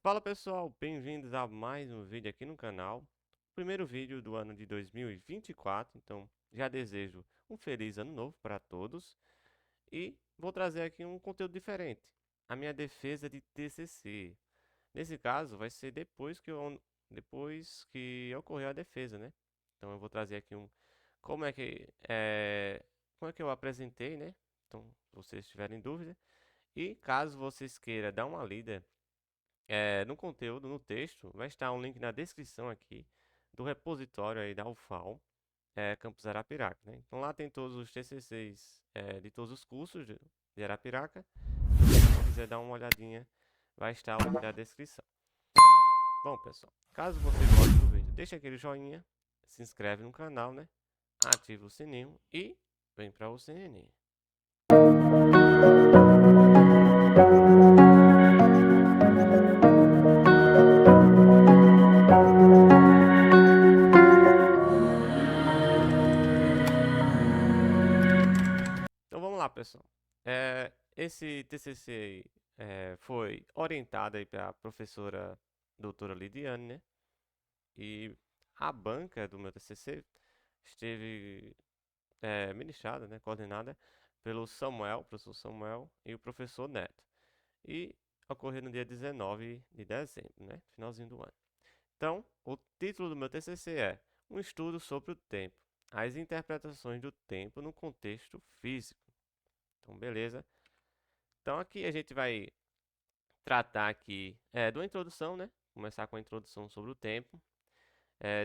Fala pessoal, bem-vindos a mais um vídeo aqui no canal. Primeiro vídeo do ano de 2024, então já desejo um feliz ano novo para todos e vou trazer aqui um conteúdo diferente, a minha defesa de TCC. Nesse caso, vai ser depois que ocorreu a defesa, né? Então eu vou trazer aqui como é que como é que eu apresentei, né? Então, se vocês tiverem dúvida e caso vocês queiram dar uma lida no conteúdo, no texto, vai estar um link na descrição aqui do repositório aí da UFAL, Campus Arapiraca, né? Então lá tem todos os TCCs de todos os cursos de Arapiraca. Se você quiser dar uma olhadinha, vai estar o link na descrição. Bom, pessoal, caso você goste do vídeo, deixa aquele joinha, se inscreve no canal, né? Ativa o sininho e vem para o CNN. Então vamos lá, pessoal. Esse TCC foi orientado aí pela professora doutora Lidiane, né? E a banca do meu TCC esteve ministrada, né? Coordenada pelo Samuel, professor Samuel e o professor Neto. E ocorreu no dia 19 de dezembro, né? Finalzinho do ano. Então, o título do meu TCC é Um estudo sobre o tempo, as interpretações do tempo no contexto físico. Então, beleza. Então aqui a gente vai tratar aqui de uma introdução, né? Começar com a introdução sobre o tempo.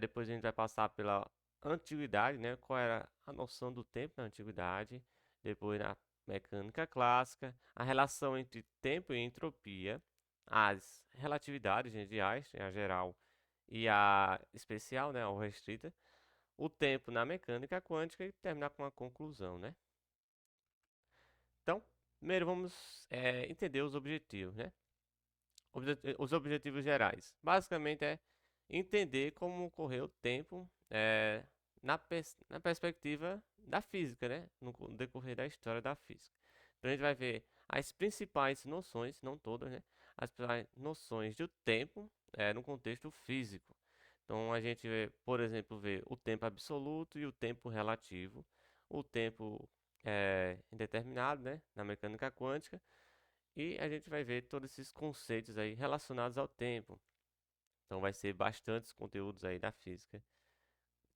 Depois a gente vai passar pela antiguidade, né? Qual era a noção do tempo na antiguidade. Depois na mecânica clássica, a relação entre tempo e entropia, as relatividades ideais, a geral e a especial, né? Ou restrita. O tempo na mecânica quântica e terminar com a conclusão, né? Então, primeiro vamos entender os objetivos, né? Os objetivos gerais. Basicamente é entender como ocorreu o tempo na perspectiva da física, né? No decorrer da história da física. Então a gente vai ver as principais noções, não todas, né? As principais noções do tempo no contexto físico. Então a gente vê, por exemplo, vê o tempo absoluto e o tempo relativo, o tempo indeterminado, né? Na mecânica quântica e a gente vai ver todos esses conceitos aí relacionados ao tempo. Então vai ser bastantes conteúdos aí da física.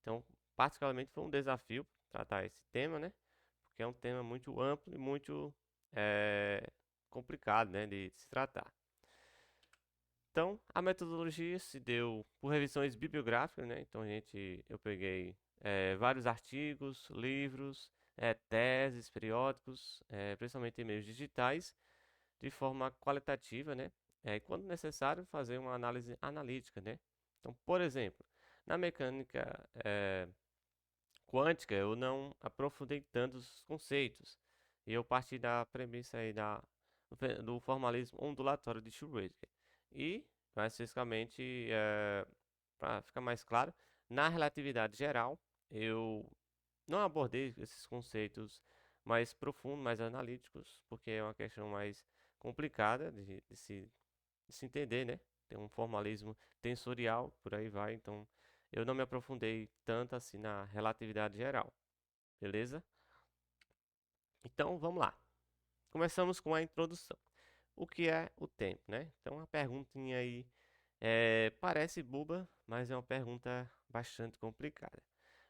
Então, particularmente foi um desafio tratar esse tema, né? Porque é um tema muito amplo e muito complicado, né, de se tratar. Então, a metodologia se deu por revisões bibliográficas, né? Então, eu peguei vários artigos, livros, teses, periódicos, principalmente e-mails digitais, de forma qualitativa, né? E quando necessário, fazer uma análise analítica, né? Então, por exemplo, na mecânica quântica, eu não aprofundei tantos conceitos. E eu parti da premissa aí do formalismo ondulatório de Schrödinger. E, mais especificamente, para ficar mais claro, na relatividade geral, eu não abordei esses conceitos mais profundos, mais analíticos, porque é uma questão mais complicada de se entender, né? Tem um formalismo tensorial, por aí vai, então eu não me aprofundei tanto assim na relatividade geral, beleza? Então vamos lá. Começamos com a introdução. O que é o tempo, né? Então a perguntinha aí parece boba, mas é uma pergunta bastante complicada.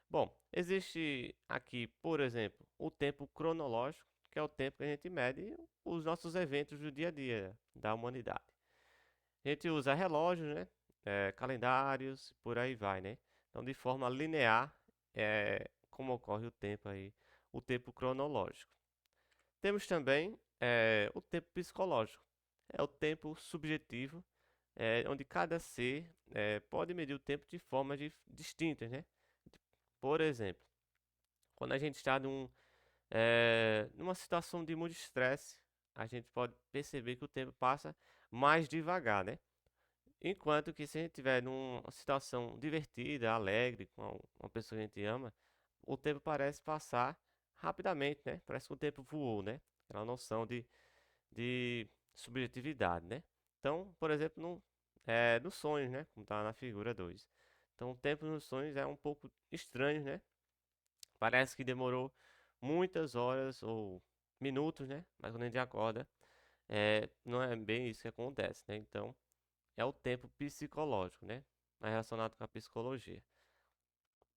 Bom, existe aqui, por exemplo, o tempo cronológico, que é o tempo que a gente mede os nossos eventos do dia a dia da humanidade. A gente usa relógios, né? Calendários, por aí vai, né? Então, de forma linear, como ocorre o tempo aí, o tempo cronológico. Temos também o tempo psicológico. É o tempo subjetivo, onde cada ser pode medir o tempo de formas distintas, né? Por exemplo, quando a gente está numa situação de muito estresse, a gente pode perceber que o tempo passa mais devagar, né? Enquanto que se a gente estiver numa situação divertida, alegre, com uma pessoa que a gente ama, o tempo parece passar rapidamente, né? Parece que o tempo voou, né? Aquela noção de subjetividade, né? Então, por exemplo, dos sonhos, né? Como está na figura 2. Então, o tempo nos sonhos é um pouco estranho, né? Parece que demorou muitas horas ou minutos, né? Mas quando a gente acorda, não é bem isso que acontece, né? Então, é o tempo psicológico, né? É relacionado com a psicologia.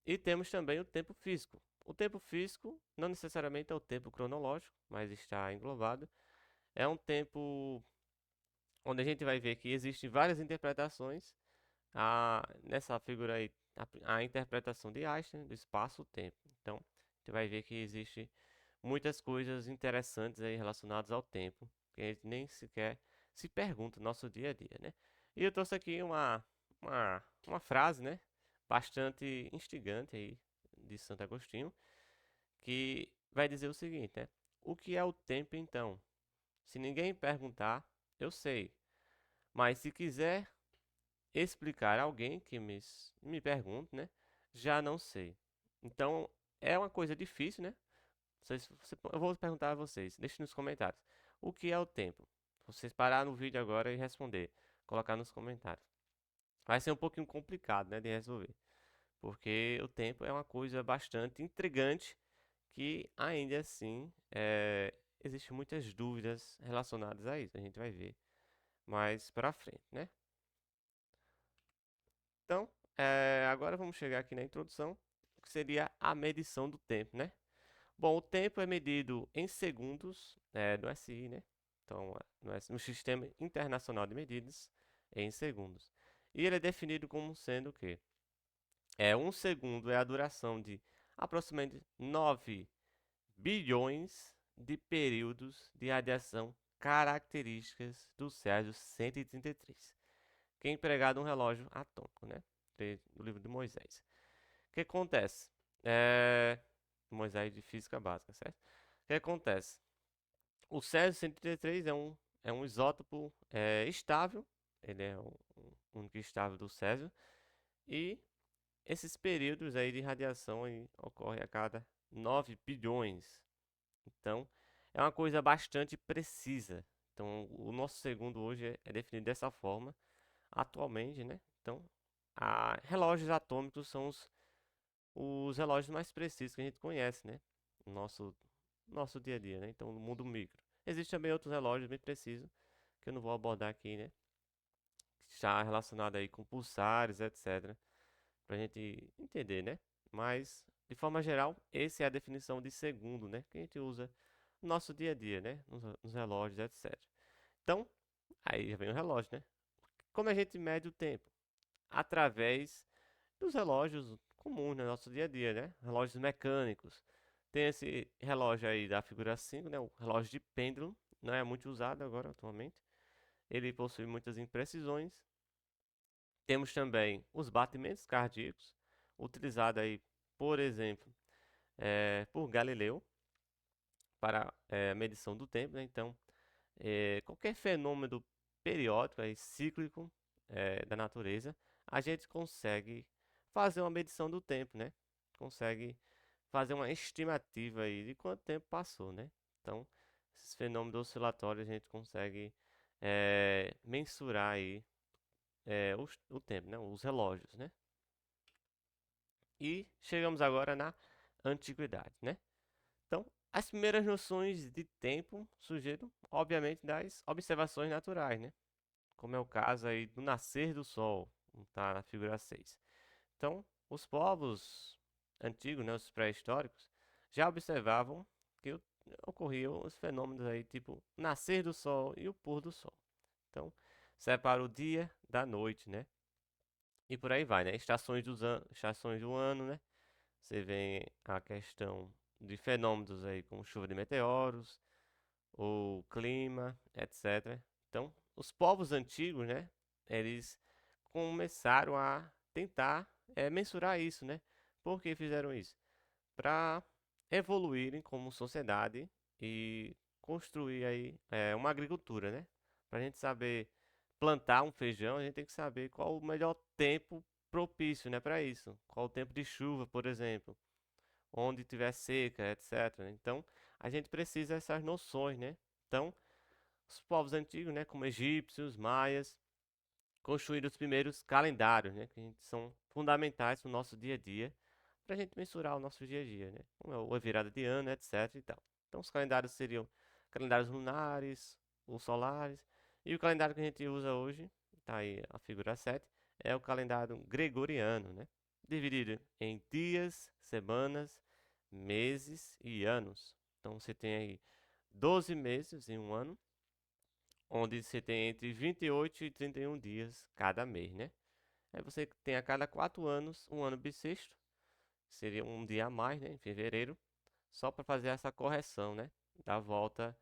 E temos também o tempo físico. O tempo físico não necessariamente é o tempo cronológico, mas está englobado. É um tempo onde a gente vai ver que existem várias interpretações. Nessa figura aí, a interpretação de Einstein do espaço-tempo. Então, a gente vai ver que existe muitas coisas interessantes aí relacionadas ao tempo, que a gente nem sequer se pergunta no nosso dia a dia, né? E eu trouxe aqui uma frase, né? Bastante instigante aí, de Santo Agostinho, que vai dizer o seguinte, né? O que é o tempo então? Se ninguém perguntar, eu sei. Mas se quiser explicar a alguém que me pergunte, né? Já não sei. Então, é uma coisa difícil, né? Eu vou perguntar a vocês, deixe nos comentários. O que é o tempo? Vocês parar no vídeo agora e responder. Colocar nos comentários. Vai ser um pouquinho complicado, né, de resolver. Porque o tempo é uma coisa bastante intrigante que ainda assim existem muitas dúvidas relacionadas a isso. A gente vai ver mais pra frente, né? Então, agora vamos chegar aqui na introdução, que seria a medição do tempo, né? Bom, o tempo é medido em segundos, no SI, né? Então, no Sistema Internacional de Medidas, em segundos. E ele é definido como sendo o quê? Um segundo é a duração de aproximadamente 9 bilhões de períodos de radiação características do Césio 133, que é empregado um relógio atômico, né? Do livro de Moisés. O que acontece? Moisés de física básica, certo? O que acontece? O Césio 133 é um isótopo estável, ele é um único estável do Césio, e esses períodos aí de radiação aí ocorrem a cada 9 bilhões. Então, é uma coisa bastante precisa. Então, o nosso segundo hoje é definido dessa forma, atualmente, né? Então, relógios atômicos são os relógios mais precisos que a gente conhece, né? No nosso dia a dia, né? Então, no mundo micro. Existem também outros relógios bem precisos, que eu não vou abordar aqui, né? Que está relacionado aí com pulsares, etc. Pra gente entender, né? Mas, de forma geral, essa é a definição de segundo, né? Que a gente usa no nosso dia a dia, né? Nos relógios, etc. Então, aí já vem o relógio, né? Como a gente mede o tempo? Através dos relógios comuns no nosso dia a dia, né? Relógios mecânicos. Tem esse relógio aí da figura 5, né? O relógio de pêndulo, não é muito usado agora atualmente. Ele possui muitas imprecisões. Temos também os batimentos cardíacos, utilizado aí, por exemplo, por Galileu para a medição do tempo, né? Então, qualquer fenômeno periódico, aí, cíclico, da natureza, a gente consegue fazer uma medição do tempo, né? Consegue fazer uma estimativa aí de quanto tempo passou, né? Então, esses fenômenos oscilatórios a gente consegue mensurar aí o tempo, né? Os relógios, né? E chegamos agora na antiguidade, né? Então, as primeiras noções de tempo surgiram, obviamente, das observações naturais, né? Como é o caso aí do nascer do sol, como está na figura 6. Então, os povos antigos, né, os pré-históricos, já observavam que ocorriam os fenômenos aí, tipo nascer do sol e o pôr do sol. Então, separa o dia da noite, né? E por aí vai, né? Estações do ano, né? Você vê a questão de fenômenos aí como chuva de meteoros, ou clima, etc. Então, os povos antigos, né? Eles começaram a tentar mensurar isso, né? Por que fizeram isso? Para evoluírem como sociedade e construir aí uma agricultura, né? Para a gente saber plantar um feijão, a gente tem que saber qual o melhor tempo propício, né, para isso. Qual o tempo de chuva, por exemplo, onde tiver seca, etc. Então, a gente precisa dessas noções, né? Então, os povos antigos, né, como egípcios, maias, construíram os primeiros calendários, né? Que são fundamentais para o nosso dia a dia, para a gente mensurar o nosso dia a dia, né? Como a virada de ano, etc. e tal. Então, os calendários seriam calendários lunares, os solares, e o calendário que a gente usa hoje, tá aí a figura 7, é o calendário gregoriano, né? Dividido em dias, semanas, meses e anos. Então, você tem aí 12 meses em um ano, onde você tem entre 28 e 31 dias cada mês, né? Aí você tem a cada 4 anos um ano bissexto, seria um dia a mais, né, em fevereiro, só para fazer essa correção, né, da volta,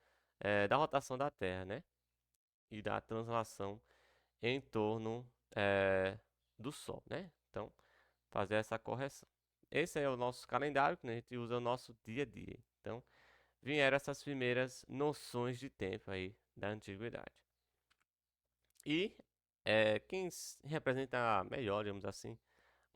da rotação da Terra, né, e da translação em torno do Sol, né? Então, fazer essa correção. Esse é o nosso calendário que a gente usa no nosso dia a dia. Então, vieram essas primeiras noções de tempo aí da antiguidade. E quem representa melhor, digamos assim,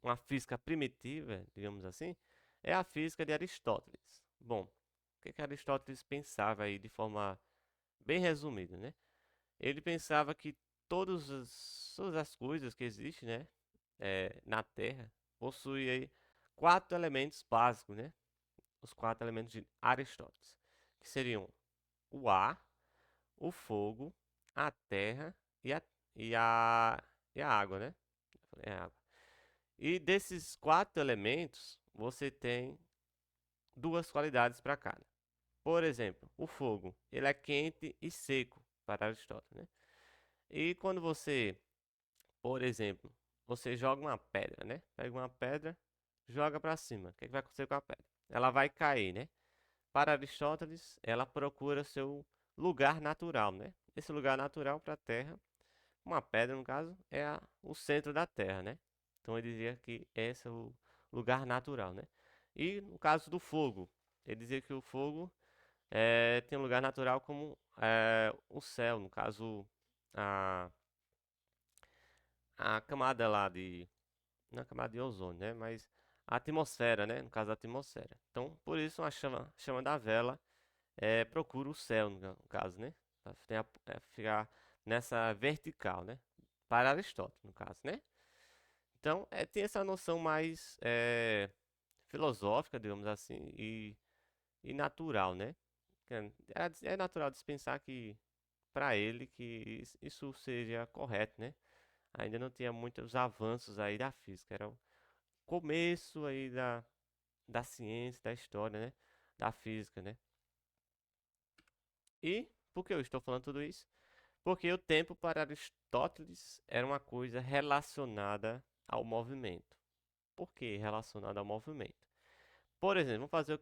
uma física primitiva, digamos assim, é a física de Aristóteles. Bom, o que Aristóteles pensava aí de forma bem resumida, né? Ele pensava que todas as coisas que existem, né, na Terra, possuem aí quatro elementos básicos, né? Os quatro elementos de Aristóteles, que seriam o ar, o fogo, a terra e a, e a, e a água, né? É a água. E desses quatro elementos, você tem duas qualidades para cada. Por exemplo, o fogo, ele é quente e seco para Aristóteles, né? E quando você, por exemplo, você joga uma pedra, né? Pega uma pedra, joga para cima. O que vai acontecer com a pedra? Ela vai cair, né? Para Aristóteles, ela procura seu lugar natural, né? Esse lugar natural para a Terra, uma pedra no caso, é o centro da Terra, né? Então ele dizia que esse é o lugar natural, né? E no caso do fogo, ele dizia que o fogo tem um lugar natural como o céu, no caso a, a camada lá de, não é a camada de ozônio, né? Mas a atmosfera, né? No caso da atmosfera. Então por isso a chama da vela procura o céu, no caso, né? Ficar nessa vertical, né? Para Aristóteles, no caso, né? Então, tem essa noção mais filosófica, digamos assim, e natural, né? É natural dispensar que, para ele, que isso seja correto, né? Ainda não tinha muitos avanços aí da física, era o começo aí da ciência, da história, né? Da física, né? E por que eu estou falando tudo isso? Porque o tempo para Aristóteles era uma coisa relacionada ao movimento. Por que relacionada ao movimento? Por exemplo, vamos fazer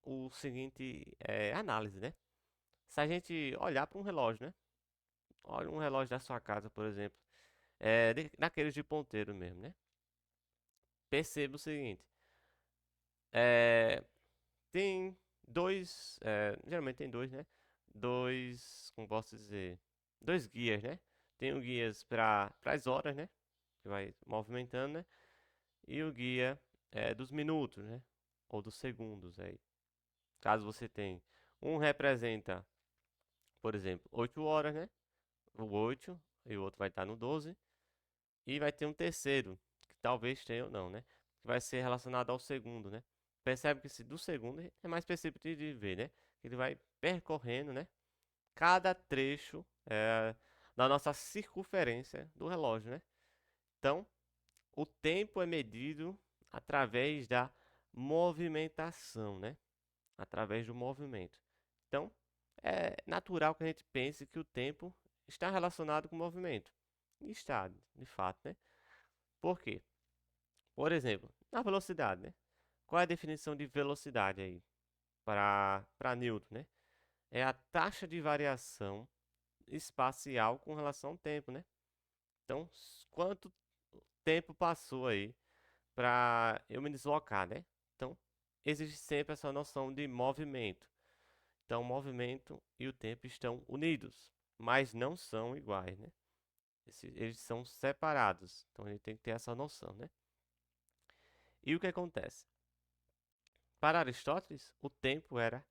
o seguinte análise, né? Se a gente olhar para um relógio, né? Olha um relógio da sua casa, por exemplo, daqueles de ponteiro mesmo, né? Perceba o seguinte: é, tem dois, geralmente tem dois, né? Dois, como posso dizer, dois guias, né? Tem o guias para as horas, né? Que vai movimentando, né? E o guia dos minutos, né? Ou dos segundos aí. Caso você tenha, um representa, por exemplo, 8 horas, né? O 8 e o outro vai estar no 12. E vai ter um terceiro, que talvez tenha ou não, né? Que vai ser relacionado ao segundo, né? Percebe que esse do segundo é mais perceptível de ver, né? Ele vai percorrendo, né? Cada trecho da nossa circunferência do relógio, né? Então, o tempo é medido através da movimentação, né? Através do movimento. Então, é natural que a gente pense que o tempo está relacionado com o movimento. E está, de fato, né? Por quê? Por exemplo, na velocidade, né? Qual é a definição de velocidade aí para Newton, né? É a taxa de variação espacial com relação ao tempo, né? Então, quanto tempo passou aí para eu me deslocar, né? Então, existe sempre essa noção de movimento. Então, o movimento e o tempo estão unidos, mas não são iguais, né? Eles são separados. Então, a gente tem que ter essa noção, né? E o que acontece? Para Aristóteles, o tempo era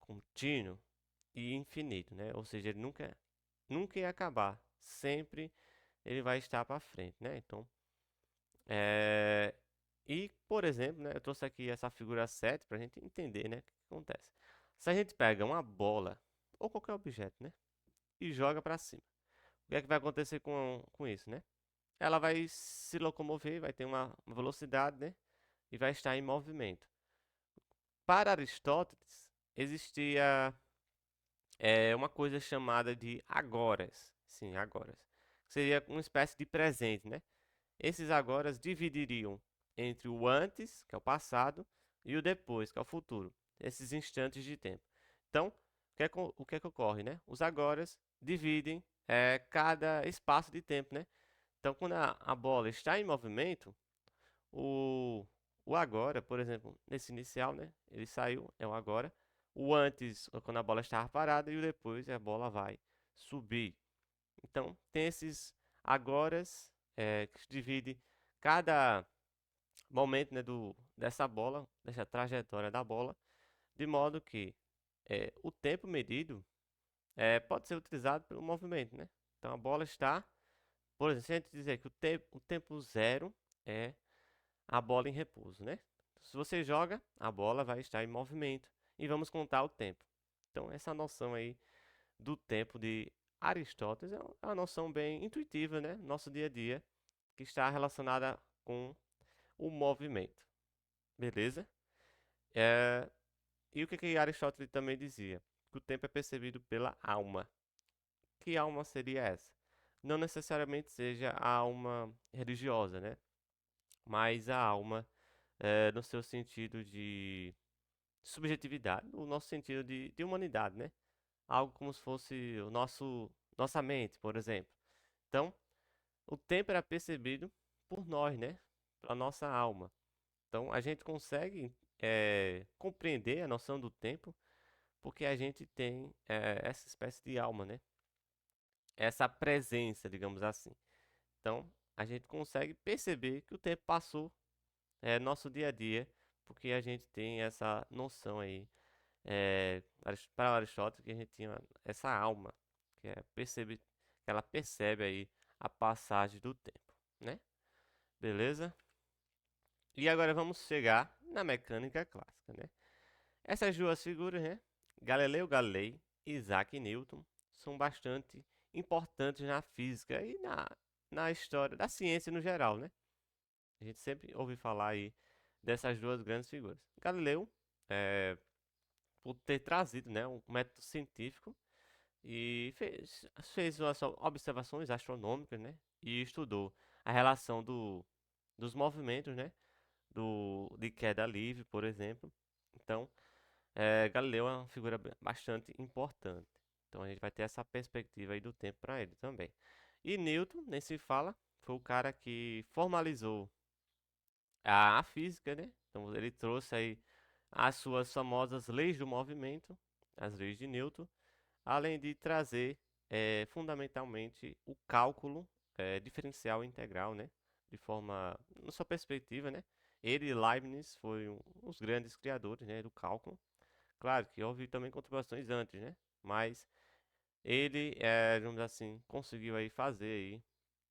contínuo e infinito, né? Ou seja, ele nunca ia acabar. Sempre ele vai estar para frente, né? Então, é... e, por exemplo, né, eu trouxe aqui essa figura 7 para a gente entender, né, o que acontece. Se a gente pega uma bola, ou qualquer objeto, né, e joga para cima, o que é que vai acontecer com isso, né? Ela vai se locomover, vai ter uma velocidade, né, e vai estar em movimento. Para Aristóteles, existia uma coisa chamada de agoras. Sim, agoras. Seria uma espécie de presente, né? Esses agoras dividiriam entre o antes, que é o passado, e o depois, que é o futuro. Esses instantes de tempo. Então, o que é que ocorre, né? Os agoras dividem cada espaço de tempo, né? Então, quando a bola está em movimento, o, o agora, por exemplo, nesse inicial, né? Ele saiu, é o agora. O antes, quando a bola estava parada, e o depois, a bola vai subir. Então, tem esses agoras que divide cada momento, né, dessa bola, dessa trajetória da bola, de modo que o tempo medido pode ser utilizado pelo movimento, né? Então, a bola está, por exemplo, se a gente dizer que o tempo zero é a bola em repouso, né? Se você joga, a bola vai estar em movimento e vamos contar o tempo. Então, essa noção aí do tempo de Aristóteles é uma noção bem intuitiva, né? Nosso dia a dia, que está relacionada com o movimento. Beleza? É, e o que Aristóteles também dizia? Que o tempo é percebido pela alma. Que alma seria essa? Não necessariamente seja a alma religiosa, né? Mas a alma no seu sentido de subjetividade, no nosso sentido de humanidade, né? Algo como se fosse nossa mente, por exemplo. Então, o tempo era percebido por nós, né? Pela nossa alma. Então, a gente consegue compreender a noção do tempo porque a gente tem essa espécie de alma, né? Essa presença, digamos assim. Então, a gente consegue perceber que o tempo passou nosso dia a dia, porque a gente tem essa noção aí, para Aristóteles, que a gente tinha essa alma, que ela percebe aí a passagem do tempo, né? Beleza? E agora vamos chegar na mecânica clássica, né? Essas duas figuras, né? Galileu Galilei e Isaac Newton são bastante importantes na física e na história da ciência no geral, né? A gente sempre ouve falar aí dessas duas grandes figuras. Galileu, por ter trazido, né, um método científico e fez umas observações astronômicas, né? E estudou a relação dos movimentos, né? De queda livre, por exemplo. Então, Galileu é uma figura bastante importante. Então, a gente vai ter essa perspectiva aí do tempo para ele também. E Newton, nem se fala, foi o cara que formalizou a física, né? Então, ele trouxe aí as suas famosas leis do movimento, as leis de Newton, além de trazer fundamentalmente o cálculo diferencial integral, né? De forma, na sua perspectiva, né? Ele e Leibniz foram os grandes criadores, né, do cálculo. Claro que houve também contribuições antes, né? Mas ele, digamos assim, conseguiu aí fazer aí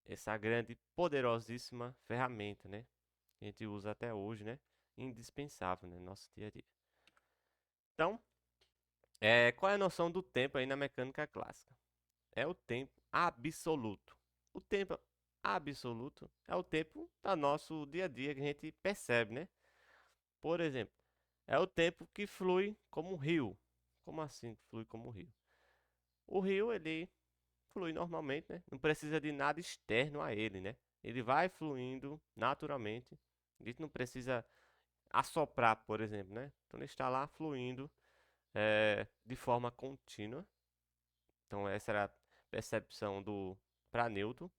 essa grande, poderosíssima ferramenta, né? Que a gente usa até hoje, né? Indispensável, né, no nosso dia a dia. Então, qual é a noção do tempo aí na mecânica clássica? É o tempo absoluto. O tempo absoluto é o tempo do nosso dia a dia que a gente percebe, né? Por exemplo, é o tempo que flui como um rio. Como assim flui como um rio? O rio, ele flui normalmente, né? Não precisa de nada externo a ele, né? Ele vai fluindo naturalmente. A gente não precisa assoprar, por exemplo, né? Então ele está lá fluindo de forma contínua. Então essa era a percepção do para Newton,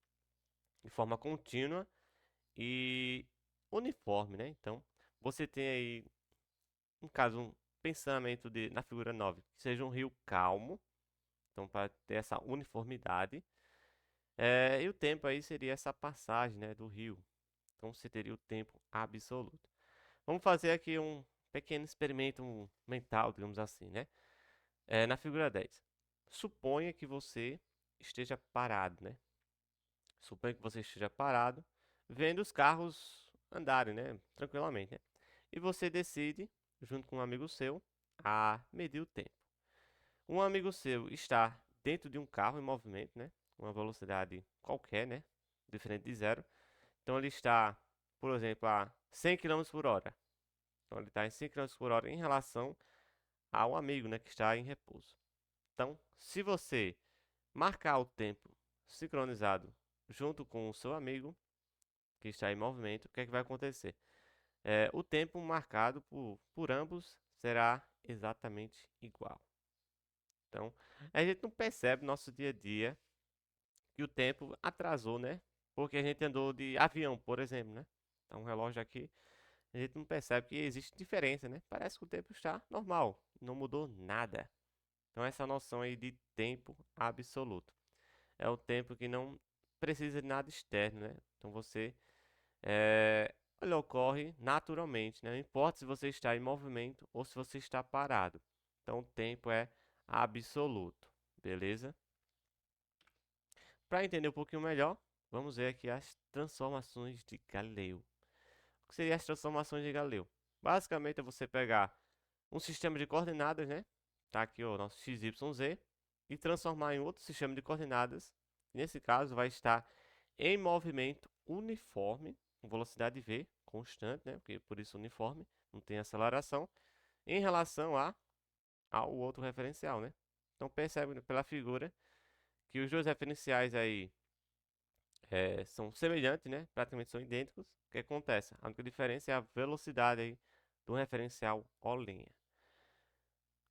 de forma contínua e uniforme, né? Então você tem aí, no caso, um pensamento na figura 9 que seja um rio calmo, então para ter essa uniformidade. E o tempo aí seria essa passagem, né, do rio. Então você teria o tempo absoluto. Vamos fazer aqui um pequeno experimento mental, digamos assim, né? Na figura 10. Suponha que você esteja parado, né? Suponha que você esteja parado, vendo os carros andarem, né, tranquilamente, né? E você decide, junto com um amigo seu, a medir o tempo. Um amigo seu está dentro de um carro em movimento, né? Uma velocidade qualquer, né? Diferente de zero. Então ele está, por exemplo, a 100 km por hora. Então ele está em 100 km por hora em relação ao amigo, né? Que está em repouso. Então, se você marcar o tempo sincronizado junto com o seu amigo, que está em movimento, o que é que vai acontecer? O tempo marcado por ambos será exatamente igual. Então, a gente não percebe no nosso dia a dia que o tempo atrasou, né? Porque a gente andou de avião, por exemplo, né? Então, um relógio aqui, a gente não percebe que existe diferença, né? Parece que o tempo está normal, não mudou nada. Então, essa noção aí de tempo absoluto é o tempo que não precisa de nada externo, né? Então, ele ocorre naturalmente, né? Não importa se você está em movimento ou se você está parado. Então, o tempo é absoluto, beleza? Para entender um pouquinho melhor, vamos ver aqui as transformações de Galileu. O que seriam as transformações de Galileu? Basicamente é você pegar um sistema de coordenadas, né? Tá aqui o nosso x, y, z, e transformar em outro sistema de coordenadas. Nesse caso, vai estar em movimento uniforme, com velocidade v constante, né? Porque por isso uniforme, não tem aceleração, em relação ao outro referencial, né? Então percebe pela figura que os dois referenciais aí são semelhantes, né? Praticamente são idênticos. O que acontece? A única diferença é a velocidade aí do referencial O'.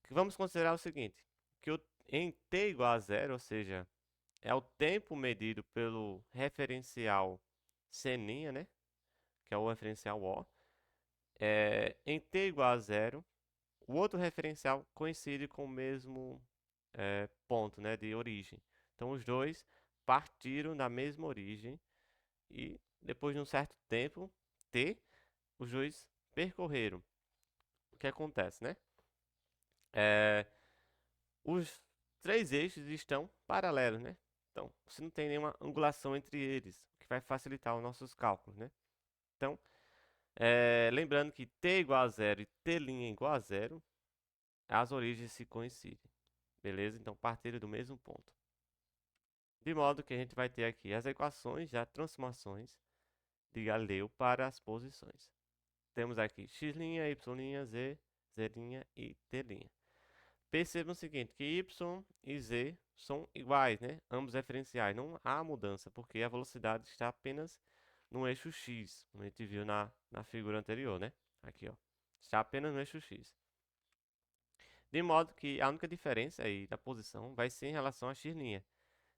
Que vamos considerar o seguinte, que em t igual a zero, ou seja, é o tempo medido pelo referencial C', né? Que é o referencial O. Em t igual a zero, o outro referencial coincide com o mesmo ponto, né? De origem. Então, os dois partiram da mesma origem e depois de um certo tempo, t, os dois percorreram. O que acontece, né? É, os três eixos estão paralelos, né? Então, você não tem nenhuma angulação entre eles, o que vai facilitar os nossos cálculos, né? Então, lembrando que t igual a zero e t' igual a zero, as origens se coincidem, beleza? Então, partiram do mesmo ponto. De modo que a gente vai ter aqui as equações das transformações de Galileu para as posições. Temos aqui x', y', z', z' e t'. Percebam o seguinte, que y e z são iguais, né? Ambos referenciais. Não há mudança, porque a velocidade está apenas no eixo x, como a gente viu na figura anterior, né? Aqui, ó. Está apenas no eixo x. De modo que a única diferença aí da posição vai ser em relação a x'.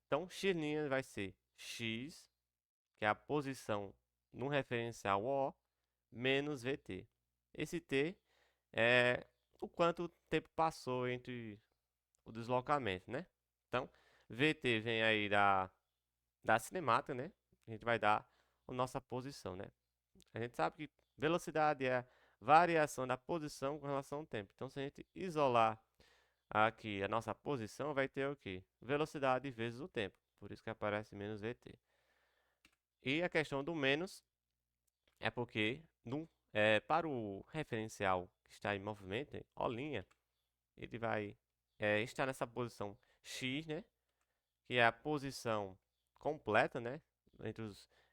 Então, x' vai ser x, que é a posição no referencial O, menos vt. Esse t é o quanto o tempo passou entre o deslocamento, né? Então, vt vem aí da cinemática, né? A gente vai dar a nossa posição, né? A gente sabe que velocidade é a variação da posição com relação ao tempo. Então, se a gente isolar aqui a nossa posição, vai ter o quê? Velocidade vezes o tempo. Por isso que aparece menos vt. E a questão do menos é porque para o referencial que está em movimento, O', ele vai estar nessa posição x, né? Que é a posição completa, né?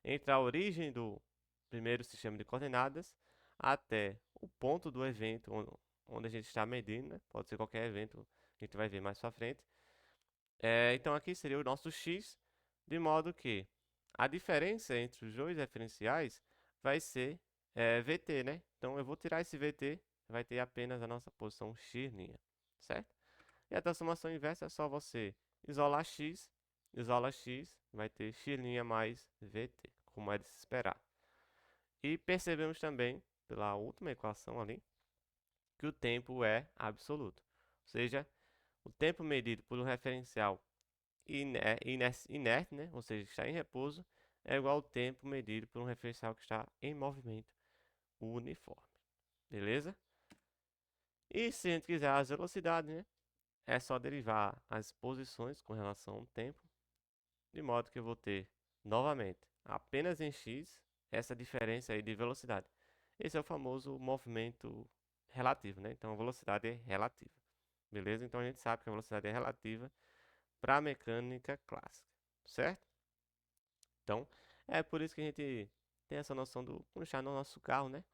Entre a origem do primeiro sistema de coordenadas até o ponto do evento onde a gente está medindo, né? Pode ser qualquer evento que a gente vai ver mais para frente. Então aqui seria o nosso x, de modo que a diferença entre os dois referenciais vai ser vt, né? Então eu vou tirar esse vt, vai ter apenas a nossa posição x', certo? E a transformação inversa é só você isolar x, isola x, vai ter x' mais vt, como é de se esperar. E percebemos também, pela última equação ali, que o tempo é absoluto. Ou seja, o tempo medido por um referencial inerte, né? Ou seja, está em repouso, é igual ao tempo medido por um referencial que está em movimento uniforme. Beleza? E se a gente quiser as velocidades, né? É só derivar as posições com relação ao tempo, de modo que eu vou ter novamente, apenas em x, essa diferença aí de velocidade. Esse é o famoso movimento relativo, né? Então, a velocidade é relativa. Beleza? Então, a gente sabe que a velocidade é relativa para a mecânica clássica, certo? Então, é por isso que a gente tem essa noção do quando está no nosso carro, né?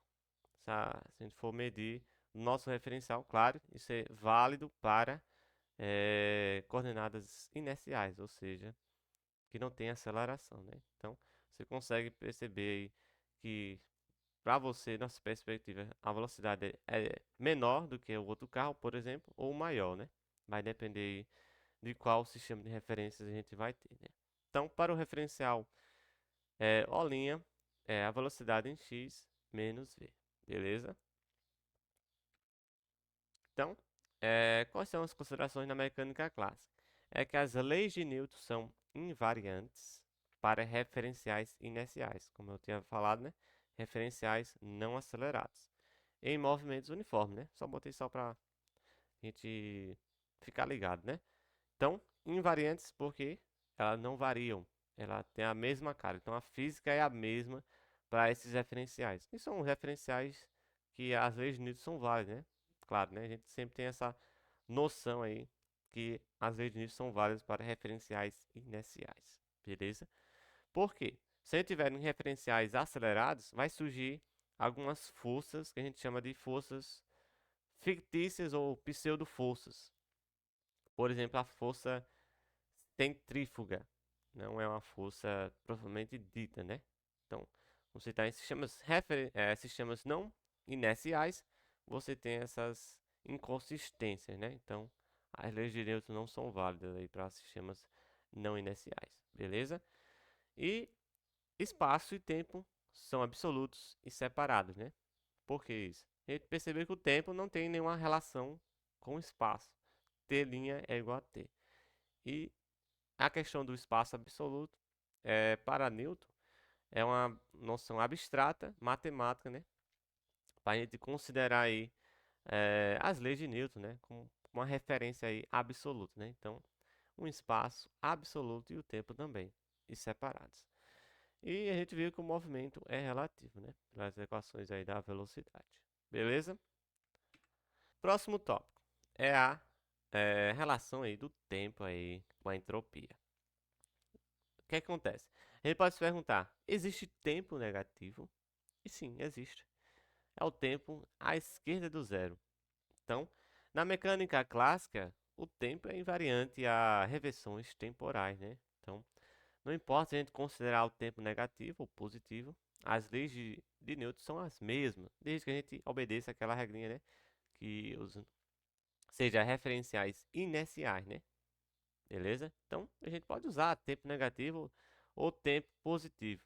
Se a gente for medir o nosso referencial, claro, isso é válido para coordenadas inerciais, ou seja, que não tem aceleração, né? Então, você consegue perceber aí que para você, nossa perspectiva, a velocidade é menor do que o outro carro, por exemplo, ou maior, né? Vai depender de qual sistema de referências a gente vai ter, né? Então, para o referencial O', é a velocidade em x menos v, beleza? Então, quais são as considerações na mecânica clássica? É que as leis de Newton são invariantes para referenciais inerciais, como eu tinha falado, né? Referenciais não acelerados, em movimentos uniformes, né? Só botei só para a gente ficar ligado, né? Então, invariantes porque elas não variam, ela tem a mesma cara. Então, a física é a mesma para esses referenciais. E são referenciais que as leis de Newton são válidas, né? Claro, né? A gente sempre tem essa noção aí que as leis de Newton são válidas para referenciais inerciais, beleza? Por quê? Se a gente tiver em referenciais acelerados, vai surgir algumas forças que a gente chama de forças fictícias ou pseudo-forças. Por exemplo, a força centrífuga não é uma força propriamente dita, né? Então, você está em sistemas não inerciais, você tem essas inconsistências, né? Então, as leis de Newton não são válidas aí para sistemas não inerciais, beleza? E espaço e tempo são absolutos e separados, né? Por que isso? A gente percebeu que o tempo não tem nenhuma relação com o espaço. T' é igual a T. E a questão do espaço absoluto, para Newton, é uma noção abstrata, matemática, né? Para a gente considerar aí as leis de Newton, né? Como uma referência aí absoluta, né? Então, um espaço absoluto e o tempo também, e separados. E a gente viu que o movimento é relativo, né? Pelas equações aí da velocidade. Beleza? Próximo tópico é a relação aí do tempo aí com a entropia. O que acontece? A gente pode se perguntar, existe tempo negativo? E sim, existe. É o tempo à esquerda do zero. Então, na mecânica clássica, o tempo é invariante a reversões temporais, né? Então, não importa se a gente considerar o tempo negativo ou positivo, as leis de Newton são as mesmas, desde que a gente obedeça aquela regrinha, né? Que seja referenciais inerciais, né? Beleza? Então, a gente pode usar tempo negativo ou tempo positivo.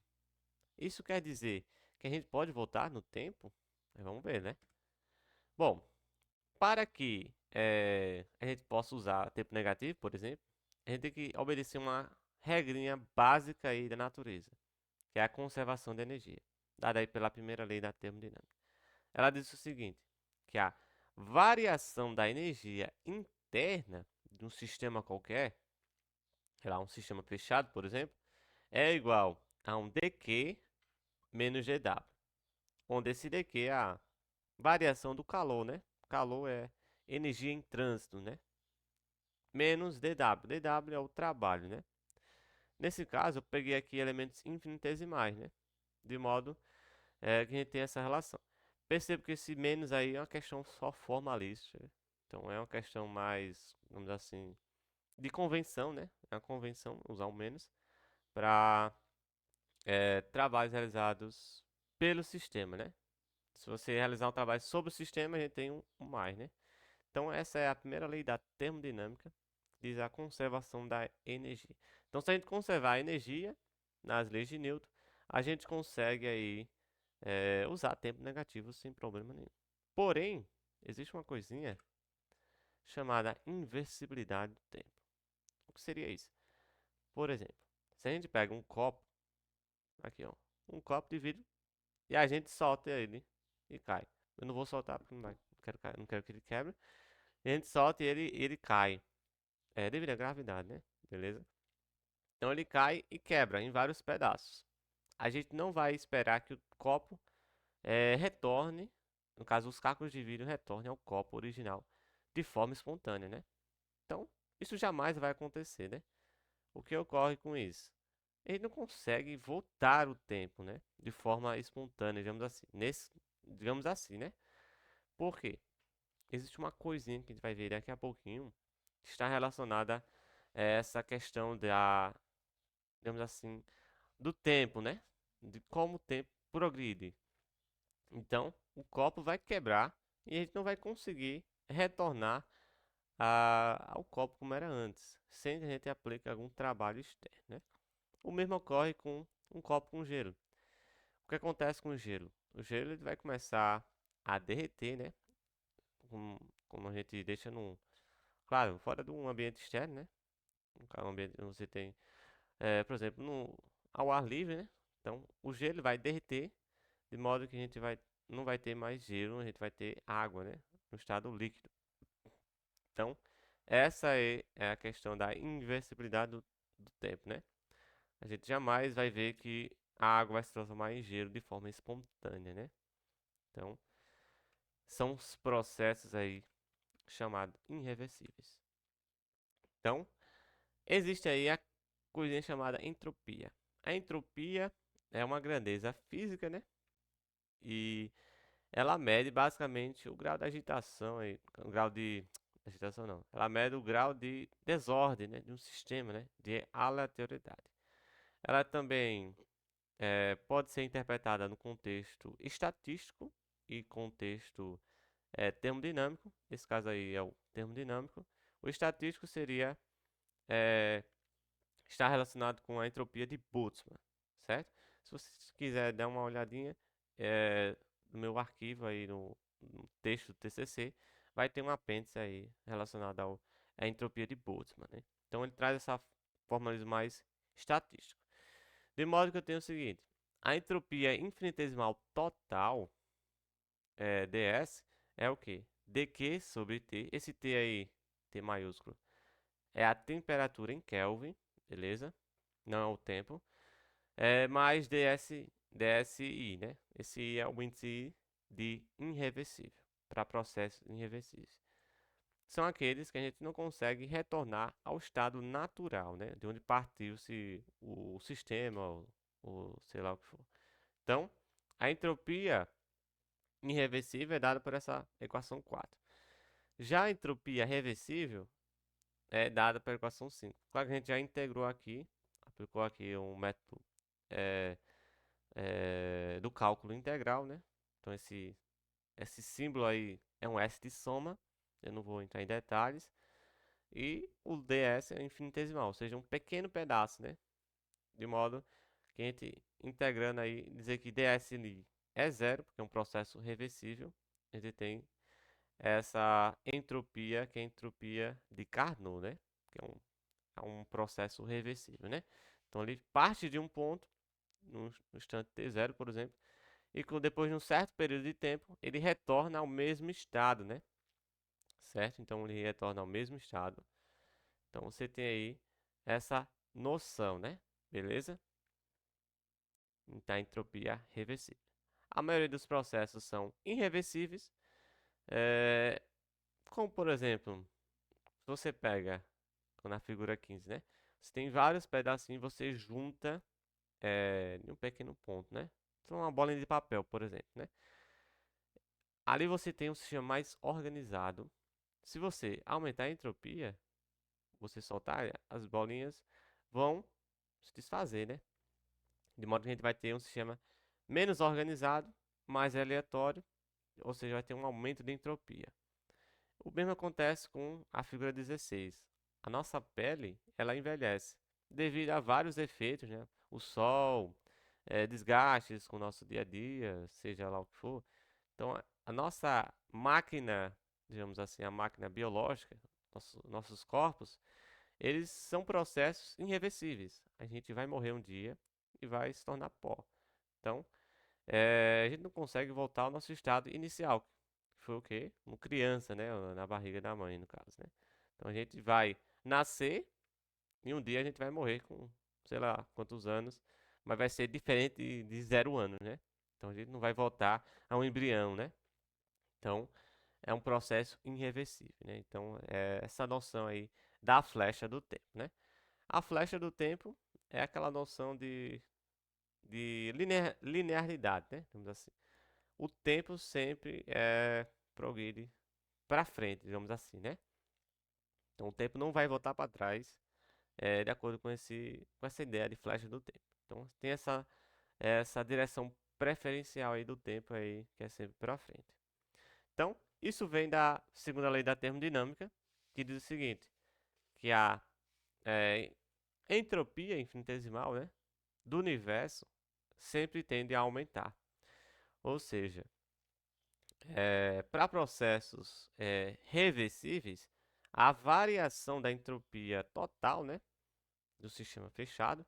Isso quer dizer que a gente pode voltar no tempo? Vamos ver, né? Bom, para que a gente possa usar tempo negativo, por exemplo, a gente tem que obedecer uma regrinha básica aí da natureza, que é a conservação de energia, dada aí pela primeira lei da termodinâmica. Ela diz o seguinte, que a variação da energia interna de um sistema qualquer, sei lá, um sistema fechado, por exemplo, é igual a um dq menos gw, onde esse dq é a variação do calor, né? Calor é energia em trânsito, né? Menos dw. dw é o trabalho, né? Nesse caso, eu peguei aqui elementos infinitesimais, né? De modo que a gente tem essa relação. Percebo que esse menos aí é uma questão só formalista. Então, é uma questão mais, vamos dizer assim, de convenção, né? É uma convenção usar o menos para trabalhos realizados pelo sistema, né? Se você realizar um trabalho sobre o sistema, a gente tem um mais, né? Então, essa é a primeira lei da termodinâmica, que diz a conservação da energia. Então, se a gente conservar a energia nas leis de Newton, a gente consegue aí usar tempo negativo sem problema nenhum. Porém, existe uma coisinha chamada inversibilidade do tempo. O que seria isso? Por exemplo, se a gente pega um copo, aqui ó, um copo de vidro, e a gente solta ele e cai. Eu não vou soltar porque não quero que ele quebre. A gente solta e ele cai. Devido à gravidade, né? Beleza? Então ele cai e quebra em vários pedaços. A gente não vai esperar que o copo retorne, no caso os cacos de vidro retornem ao copo original de forma espontânea, né? Então isso jamais vai acontecer, né? O que ocorre com isso? Ele não consegue voltar o tempo, né? De forma espontânea, digamos assim, né? Por quê? Existe uma coisinha que a gente vai ver daqui a pouquinho que está relacionada a essa questão digamos assim, do tempo, né? De como o tempo progride. Então, o copo vai quebrar e a gente não vai conseguir retornar ao copo como era antes, sem que a gente aplique algum trabalho externo, né? O mesmo ocorre com um copo com gelo. O que acontece com o gelo? O gelo ele vai começar a derreter, né? Como a gente deixa no, claro, fora de um ambiente externo, né? Um ambiente onde você tem, por exemplo, ao ar livre, né? Então, o gelo vai derreter de modo que a gente não vai ter mais gelo, a gente vai ter água, né? No estado líquido. Então, essa é a questão da inversibilidade do tempo, né? A gente jamais vai ver que a água vai se transformar em gelo de forma espontânea, né? Então, são os processos aí chamados irreversíveis. Então, existe aí a coisinha chamada entropia. A entropia é uma grandeza física, né? E ela mede basicamente o grau de agitação aí, o grau de agitação não. Ela mede o grau de desordem, né, de um sistema, né, de aleatoriedade. Ela também pode ser interpretada no contexto estatístico e contexto termodinâmico. Esse caso aí é o termodinâmico. O estatístico seria é, está relacionado com a entropia de Boltzmann, certo? Se você quiser dar uma olhadinha no meu arquivo aí no texto do TCC, vai ter um apêndice aí relacionado à entropia de Boltzmann, né? Então ele traz essa formalismo mais estatístico. De modo que eu tenho o seguinte, a entropia infinitesimal total, ds, é o que? dq sobre t, esse t aí, t maiúsculo, é a temperatura em Kelvin, beleza? Não é o tempo. Mais DSI, né? Esse I é o índice de irreversível, para processos irreversíveis. São aqueles que a gente não consegue retornar ao estado natural, né? De onde partiu-se o sistema, ou sei lá o que for. Então, a entropia irreversível é dada por essa equação 4. Já a entropia reversível é dada pela equação 5. Claro que a gente já integrou aqui, aplicou aqui um método é, do cálculo integral, né? Então esse símbolo aí é um S de soma, eu não vou entrar em detalhes. E o ds é infinitesimal, ou seja, um pequeno pedaço, né? De modo que a gente integrando aí, dizer que ds é zero, porque é um processo reversível, a gente tem essa entropia, que é a entropia de Carnot, né? Que é um processo reversível, né? Então ele parte de um ponto, no instante t0, por exemplo, e depois de um certo período de tempo, ele retorna ao mesmo estado, né? Certo? Então ele retorna ao mesmo estado. Então você tem aí essa noção, né? Beleza? Então, a entropia reversível. A maioria dos processos são irreversíveis, é, como por exemplo, se você pega na figura 15, né? Você tem vários pedacinhos, você junta em um pequeno ponto, né? Então, uma bolinha de papel, por exemplo, né? Ali você tem um sistema mais organizado. Se você aumentar a entropia, você soltar, as bolinhas vão se desfazer, né? De modo que a gente vai ter um sistema menos organizado, mais aleatório, ou seja, vai ter um aumento de entropia. O mesmo acontece com a figura 16. A nossa pele, ela envelhece devido a vários efeitos, né? O sol, desgastes com o nosso dia a dia, seja lá o que for. Então, a nossa máquina, digamos assim, a máquina biológica, nossos corpos, eles são processos irreversíveis. A gente vai morrer um dia e vai se tornar pó. Então, a gente não consegue voltar ao nosso estado inicial, que foi o quê? Uma criança, né? Na barriga da mãe, no caso, né? Então, a gente vai nascer e um dia a gente vai morrer com sei lá quantos anos, mas vai ser diferente de 0 anos, né? Então a gente não vai voltar a um embrião, né? Então é um processo irreversível, né? Então é essa noção aí da flecha do tempo, né? A flecha do tempo é aquela noção de linearidade, né? Digamos assim. O tempo sempre progride para frente, digamos assim, né? Então o tempo não vai voltar para trás, de acordo com essa ideia de flecha do tempo. Então tem essa direção preferencial aí do tempo aí, que é sempre para frente. Então, isso vem da segunda lei da termodinâmica, que diz o seguinte, que a é, entropia infinitesimal, né, do universo sempre tende a aumentar. Ou seja, para processos reversíveis, a variação da entropia total, né, do sistema fechado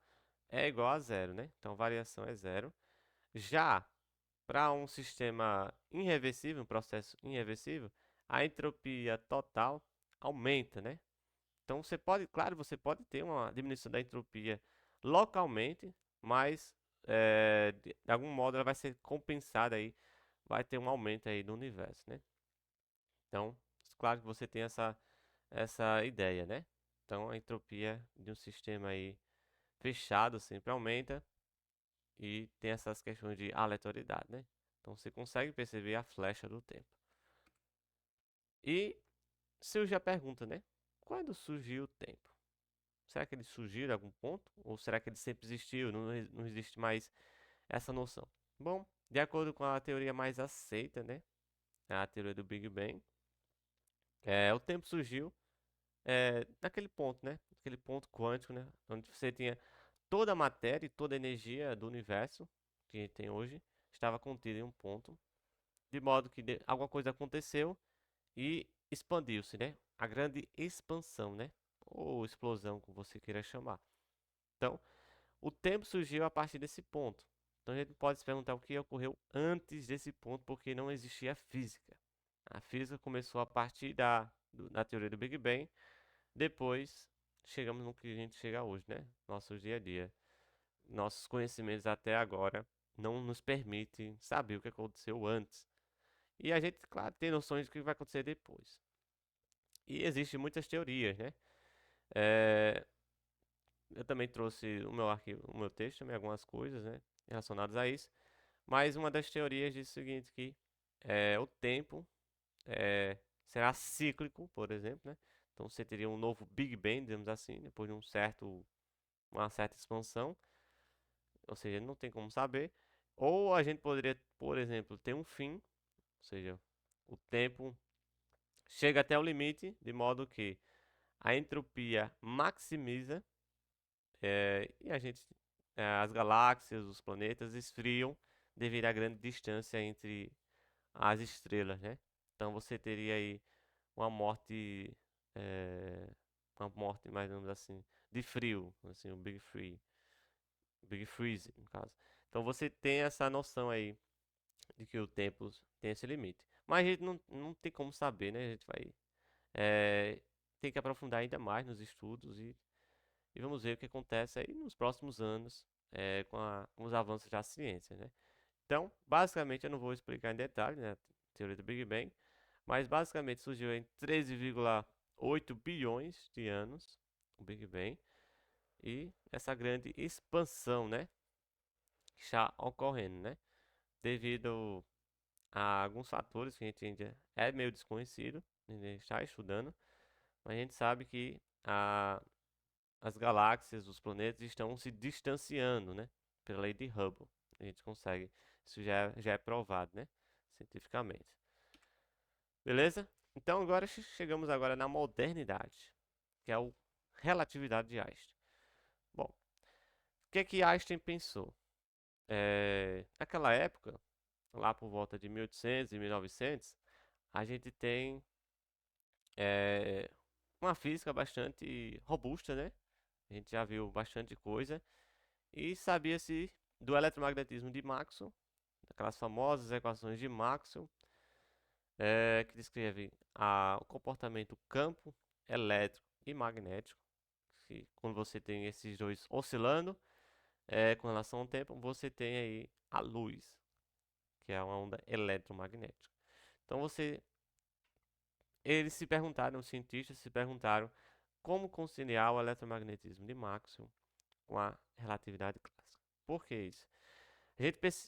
é igual a zero, né? Então, a variação é zero. Já para um sistema irreversível, um processo irreversível, a entropia total aumenta, né? Então, você pode, claro, você pode ter uma diminuição da entropia localmente, mas de algum modo ela vai ser compensada aí, vai ter um aumento aí no universo, né? Então, claro que você tem essa ideia, né? Então, a entropia de um sistema aí fechado sempre aumenta e tem essas questões de aleatoriedade, né? Então, você consegue perceber a flecha do tempo. E surge a pergunta, né? Quando surgiu o tempo? Será que ele surgiu em algum ponto? Ou será que ele sempre existiu? Não existe mais essa noção? Bom, de acordo com a teoria mais aceita, né? A teoria do Big Bang, o tempo surgiu naquele ponto, né? Aquele ponto quântico, né? Onde você tinha toda a matéria e toda a energia do universo que a gente tem hoje estava contida em um ponto, de modo que alguma coisa aconteceu e expandiu-se, né? A grande expansão, né? Ou explosão, como você queira chamar. Então, o tempo surgiu a partir desse ponto. Então, a gente pode se perguntar o que ocorreu antes desse ponto, porque não existia física. A física começou a partir da teoria do Big Bang. Depois, chegamos no que a gente chega hoje, né? Nosso dia a dia. Nossos conhecimentos até agora não nos permitem saber o que aconteceu antes. E a gente, claro, tem noções do que vai acontecer depois. E existem muitas teorias, né? É, eu também trouxe o meu arquivo, o meu texto, também algumas coisas, né, relacionadas a isso. Mas uma das teorias diz o seguinte, que o tempo será cíclico, por exemplo, né? Então você teria um novo Big Bang, digamos assim, depois de uma certa expansão, ou seja, não tem como saber. Ou a gente poderia, por exemplo, ter um fim, ou seja, o tempo chega até o limite, de modo que a entropia maximiza e as galáxias, os planetas esfriam devido à grande distância entre as estrelas, né? Então você teria aí uma morte, é, uma morte mais ou menos assim, de frio, assim, o Big Freeze, no caso. Então você tem essa noção aí de que o tempo tem esse limite. Mas a gente não tem como saber, né? A gente vai tem que aprofundar ainda mais nos estudos e vamos ver o que acontece aí nos próximos anos com os avanços da ciência, né? Então, basicamente, eu não vou explicar em detalhe, né, a teoria do Big Bang, mas basicamente surgiu em 13,8 bilhões de anos o Big Bang e essa grande expansão, né, que está ocorrendo, né, devido a alguns fatores que a gente ainda é meio desconhecido, ainda está estudando, mas a gente sabe que as galáxias, os planetas estão se distanciando, né? Pela lei de Hubble. A gente consegue, isso já é provado, né? Cientificamente. Beleza? Então agora chegamos agora na modernidade, que é a relatividade de Einstein. Bom, o que é que Einstein pensou? Naquela época, lá por volta de 1800 e 1900, a gente tem uma física bastante robusta, né? A gente já viu bastante coisa e sabia-se do eletromagnetismo de Maxwell, aquelas famosas equações de Maxwell, que descrevem o comportamento campo elétrico e magnético, que quando você tem esses dois oscilando com relação ao tempo, você tem aí a luz, que é uma onda eletromagnética. Então eles se perguntaram, os cientistas se perguntaram como conciliar o eletromagnetismo de Maxwell com a relatividade clássica. Por que isso?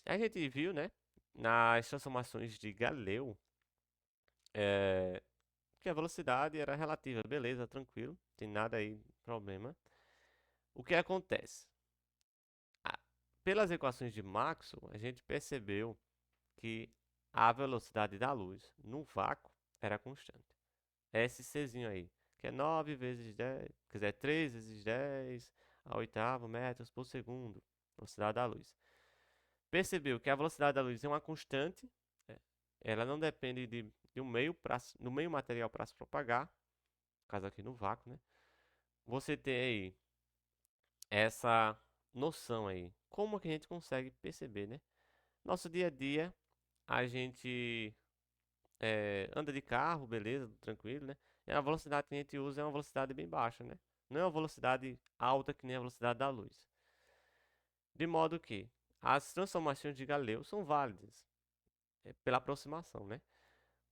A gente viu, né, nas transformações de Galileu, é, que a velocidade era relativa, beleza, tranquilo, tem nada aí, problema. O que acontece? Ah, pelas equações de Maxwell, a gente percebeu que a velocidade da luz no vácuo era constante. Esse Czinho aí, que é 9 vezes 10, quer dizer, 3 vezes 10 a oitavo metros por segundo, velocidade da luz. Percebeu que a velocidade da luz é uma constante, né? Ela não depende de um meio, do meio material para se propagar, no caso aqui no vácuo, né? Você tem aí essa noção aí. Como que a gente consegue perceber, né? Nosso dia a dia, a gente anda de carro, beleza, tranquilo, né? E a velocidade que a gente usa é uma velocidade bem baixa, né? Não é uma velocidade alta que nem a velocidade da luz. De modo que as transformações de Galileu são válidas pela aproximação, né?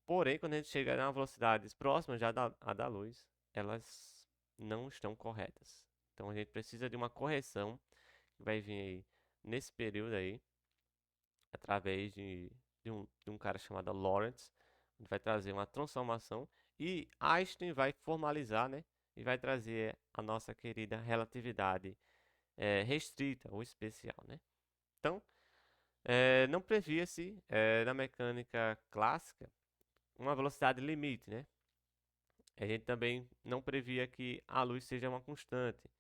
Porém, quando a gente chega a velocidades próximas já da luz, elas não estão corretas. Então a gente precisa de uma correção que vai vir aí nesse período aí, através de um cara chamado Lorentz, ele vai trazer uma transformação e Einstein vai formalizar, né? E vai trazer a nossa querida relatividade restrita ou especial, né? Então, não previa-se na mecânica clássica uma velocidade limite, né? A gente também não previa que a luz seja uma constante.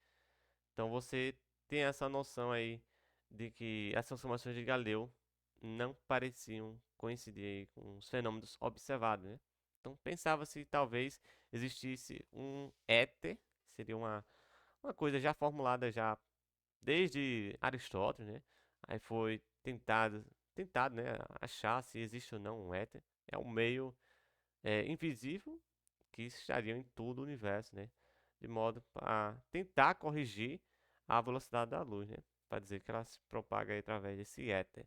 Então você tem essa noção aí de que as transformações de Galileu não pareciam coincidir aí com os fenômenos observados, né? Então pensava-se talvez existisse um éter, seria uma coisa já formulada já desde Aristóteles, né? Aí foi tentado, né, achar se existe ou não um éter. É um meio invisível que estariam em todo o universo, né? De modo a tentar corrigir a velocidade da luz, né? Para dizer que ela se propaga aí através desse éter.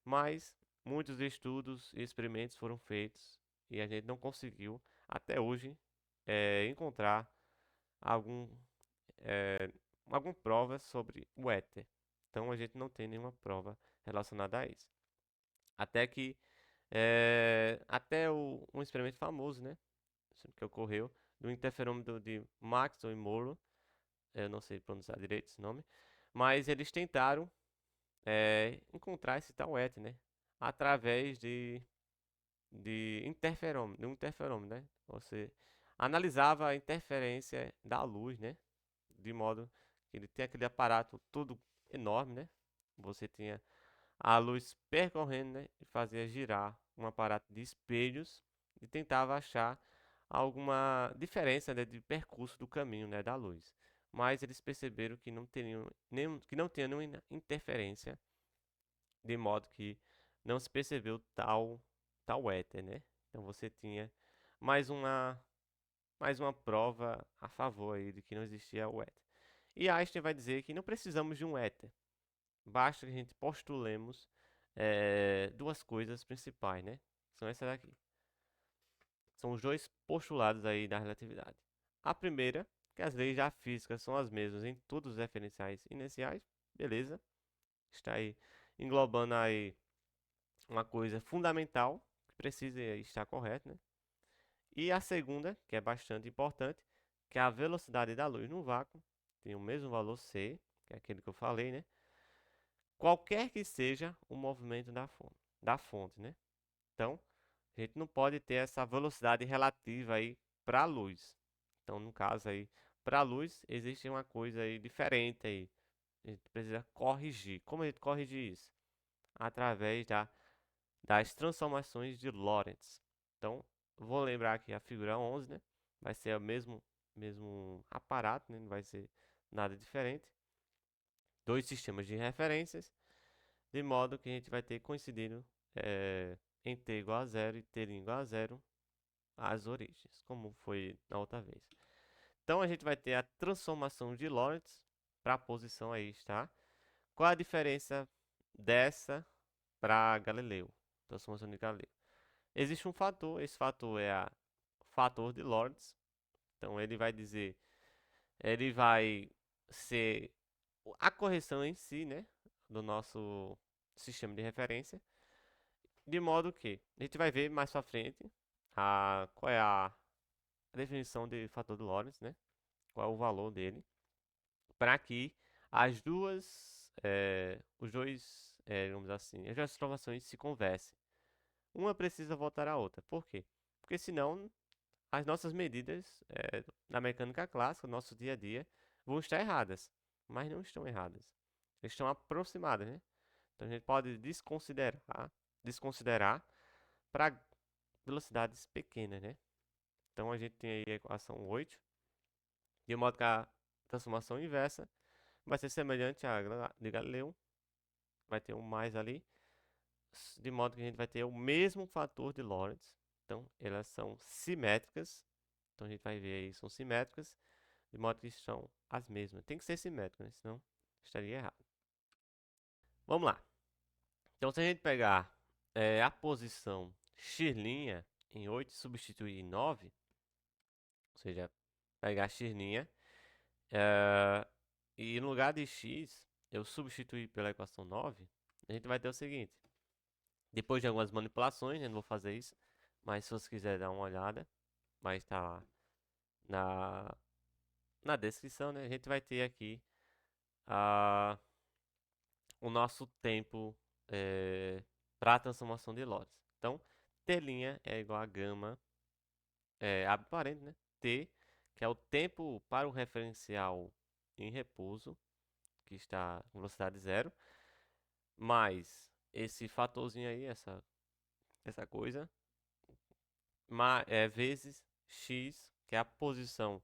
Mas muitos estudos e experimentos foram feitos e a gente não conseguiu até hoje encontrar algum, eh, alguma prova sobre o éter. Então a gente não tem nenhuma prova relacionada a isso. Até que até um experimento famoso, né? Que ocorreu do interferômetro de Maxwell e Morrow, eu não sei pronunciar direito esse nome, mas eles tentaram encontrar esse tal éter, né? Através de um interferômetro, né? Você analisava a interferência da luz, né? De modo que ele tem aquele aparato todo enorme, né? Você tinha a luz percorrendo, né, e fazia girar um aparato de espelhos e tentava achar alguma diferença, né, de percurso do caminho, né, da luz. Mas eles perceberam que não teriam que não tinha nenhuma interferência, de modo que não se percebeu tal éter, né? Então você tinha mais uma mais uma prova a favor aí de que não existia o éter. E Einstein vai dizer que não precisamos de um éter. Basta que a gente postulemos duas coisas principais, né? São essas daqui. São os dois postulados aí da relatividade. A primeira, que as leis da física são as mesmas em todos os referenciais inerciais, beleza? Está aí englobando aí uma coisa fundamental que precisa estar correta, né? E a segunda, que é bastante importante, que é a velocidade da luz no vácuo tem o mesmo valor c, que é aquele que eu falei, né? Qualquer que seja o movimento da fonte, né? Então, a gente não pode ter essa velocidade relativa aí para a luz. Então, no caso aí, para a luz existe uma coisa aí diferente aí. A gente precisa corrigir. Como a gente corrige isso? Através das transformações de Lorentz. Então, vou lembrar aqui a figura 11, né? Vai ser o mesmo aparato, né? Não vai ser nada diferente. Dois sistemas de referências, de modo que a gente vai ter coincidindo em t igual a zero e t igual a zero as origens, como foi na outra vez. Então a gente vai ter a transformação de Lorentz para a posição aí, tá? Qual a diferença dessa para Galileu? Transformação de Galileu. Existe um fator, esse fator é o fator de Lorentz. Então ele vai ser a correção em si, né, do nosso sistema de referência, de modo que a gente vai ver mais para frente qual é a definição de fator de Lorentz, né? Qual é o valor dele, para que os dois, digamos assim, as duas transformações se conversem. Uma precisa voltar à outra. Por quê? Porque senão as nossas medidas na mecânica clássica, no nosso dia a dia, vão estar erradas, mas não estão erradas. Estão aproximadas, né? Então a gente pode desconsiderar para velocidades pequenas, né? Então a gente tem aí a equação 8, de modo que a transformação inversa vai ser semelhante à de Galileu, vai ter um mais ali, de modo que a gente vai ter o mesmo fator de Lorentz. Então elas são simétricas. Então a gente vai ver aí, são simétricas, de modo que são as mesmas. Tem que ser simétrico, né? Senão estaria errado. Vamos lá. Então se a gente pegar a posição x' em 8 e substituir em 9, ou seja, pegar x' eh, e no lugar de x eu substituir pela equação 9, a gente vai ter o seguinte. Depois de algumas manipulações, né, não vou fazer isso, mas se você quiser dar uma olhada, vai estar lá na, na descrição, né? A gente vai ter aqui a o nosso tempo para a transformação de Lorentz. Então, T' é igual a gama aparente, né? T, que é o tempo para o referencial em repouso, que está com velocidade zero, mais esse fatorzinho aí, essa coisa, vezes x, que é a posição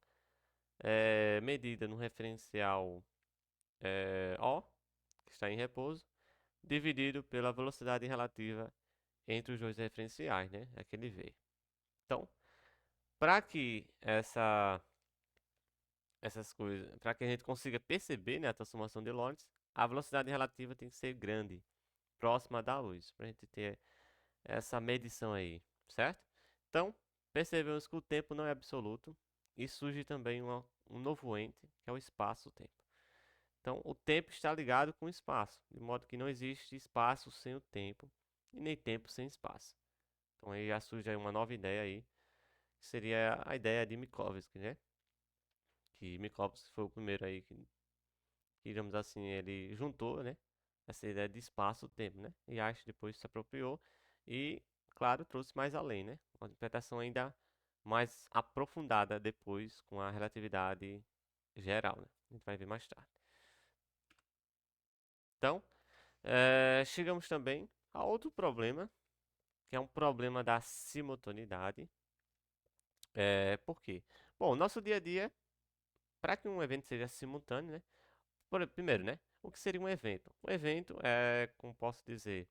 medida no referencial O, que está em repouso, dividido pela velocidade relativa entre os dois referenciais, né? Aquele V. Então, para que essas coisas, para que a gente consiga perceber, né, a transformação de Lorentz, a velocidade relativa tem que ser grande, próxima da luz, para a gente ter essa medição aí, certo? Então, percebemos que o tempo não é absoluto e surge também um novo ente, que é o espaço-tempo. Então, o tempo está ligado com o espaço, de modo que não existe espaço sem o tempo e nem tempo sem espaço. Então, aí já surge aí uma nova ideia aí, que seria a ideia de Minkowski, né? Que Minkowski foi o primeiro aí que, digamos assim, ele juntou, né? Essa ideia de espaço-tempo, né? E Einstein depois se apropriou e, claro, trouxe mais além, né? Uma interpretação ainda mais aprofundada depois com a relatividade geral, né? A gente vai ver mais tarde. Então, chegamos também a outro problema, que é um problema da simultaneidade. Por quê? Bom, nosso dia a dia, para que um evento seja simultâneo, né? Primeiro, né? O que seria um evento? Um evento é, como posso dizer,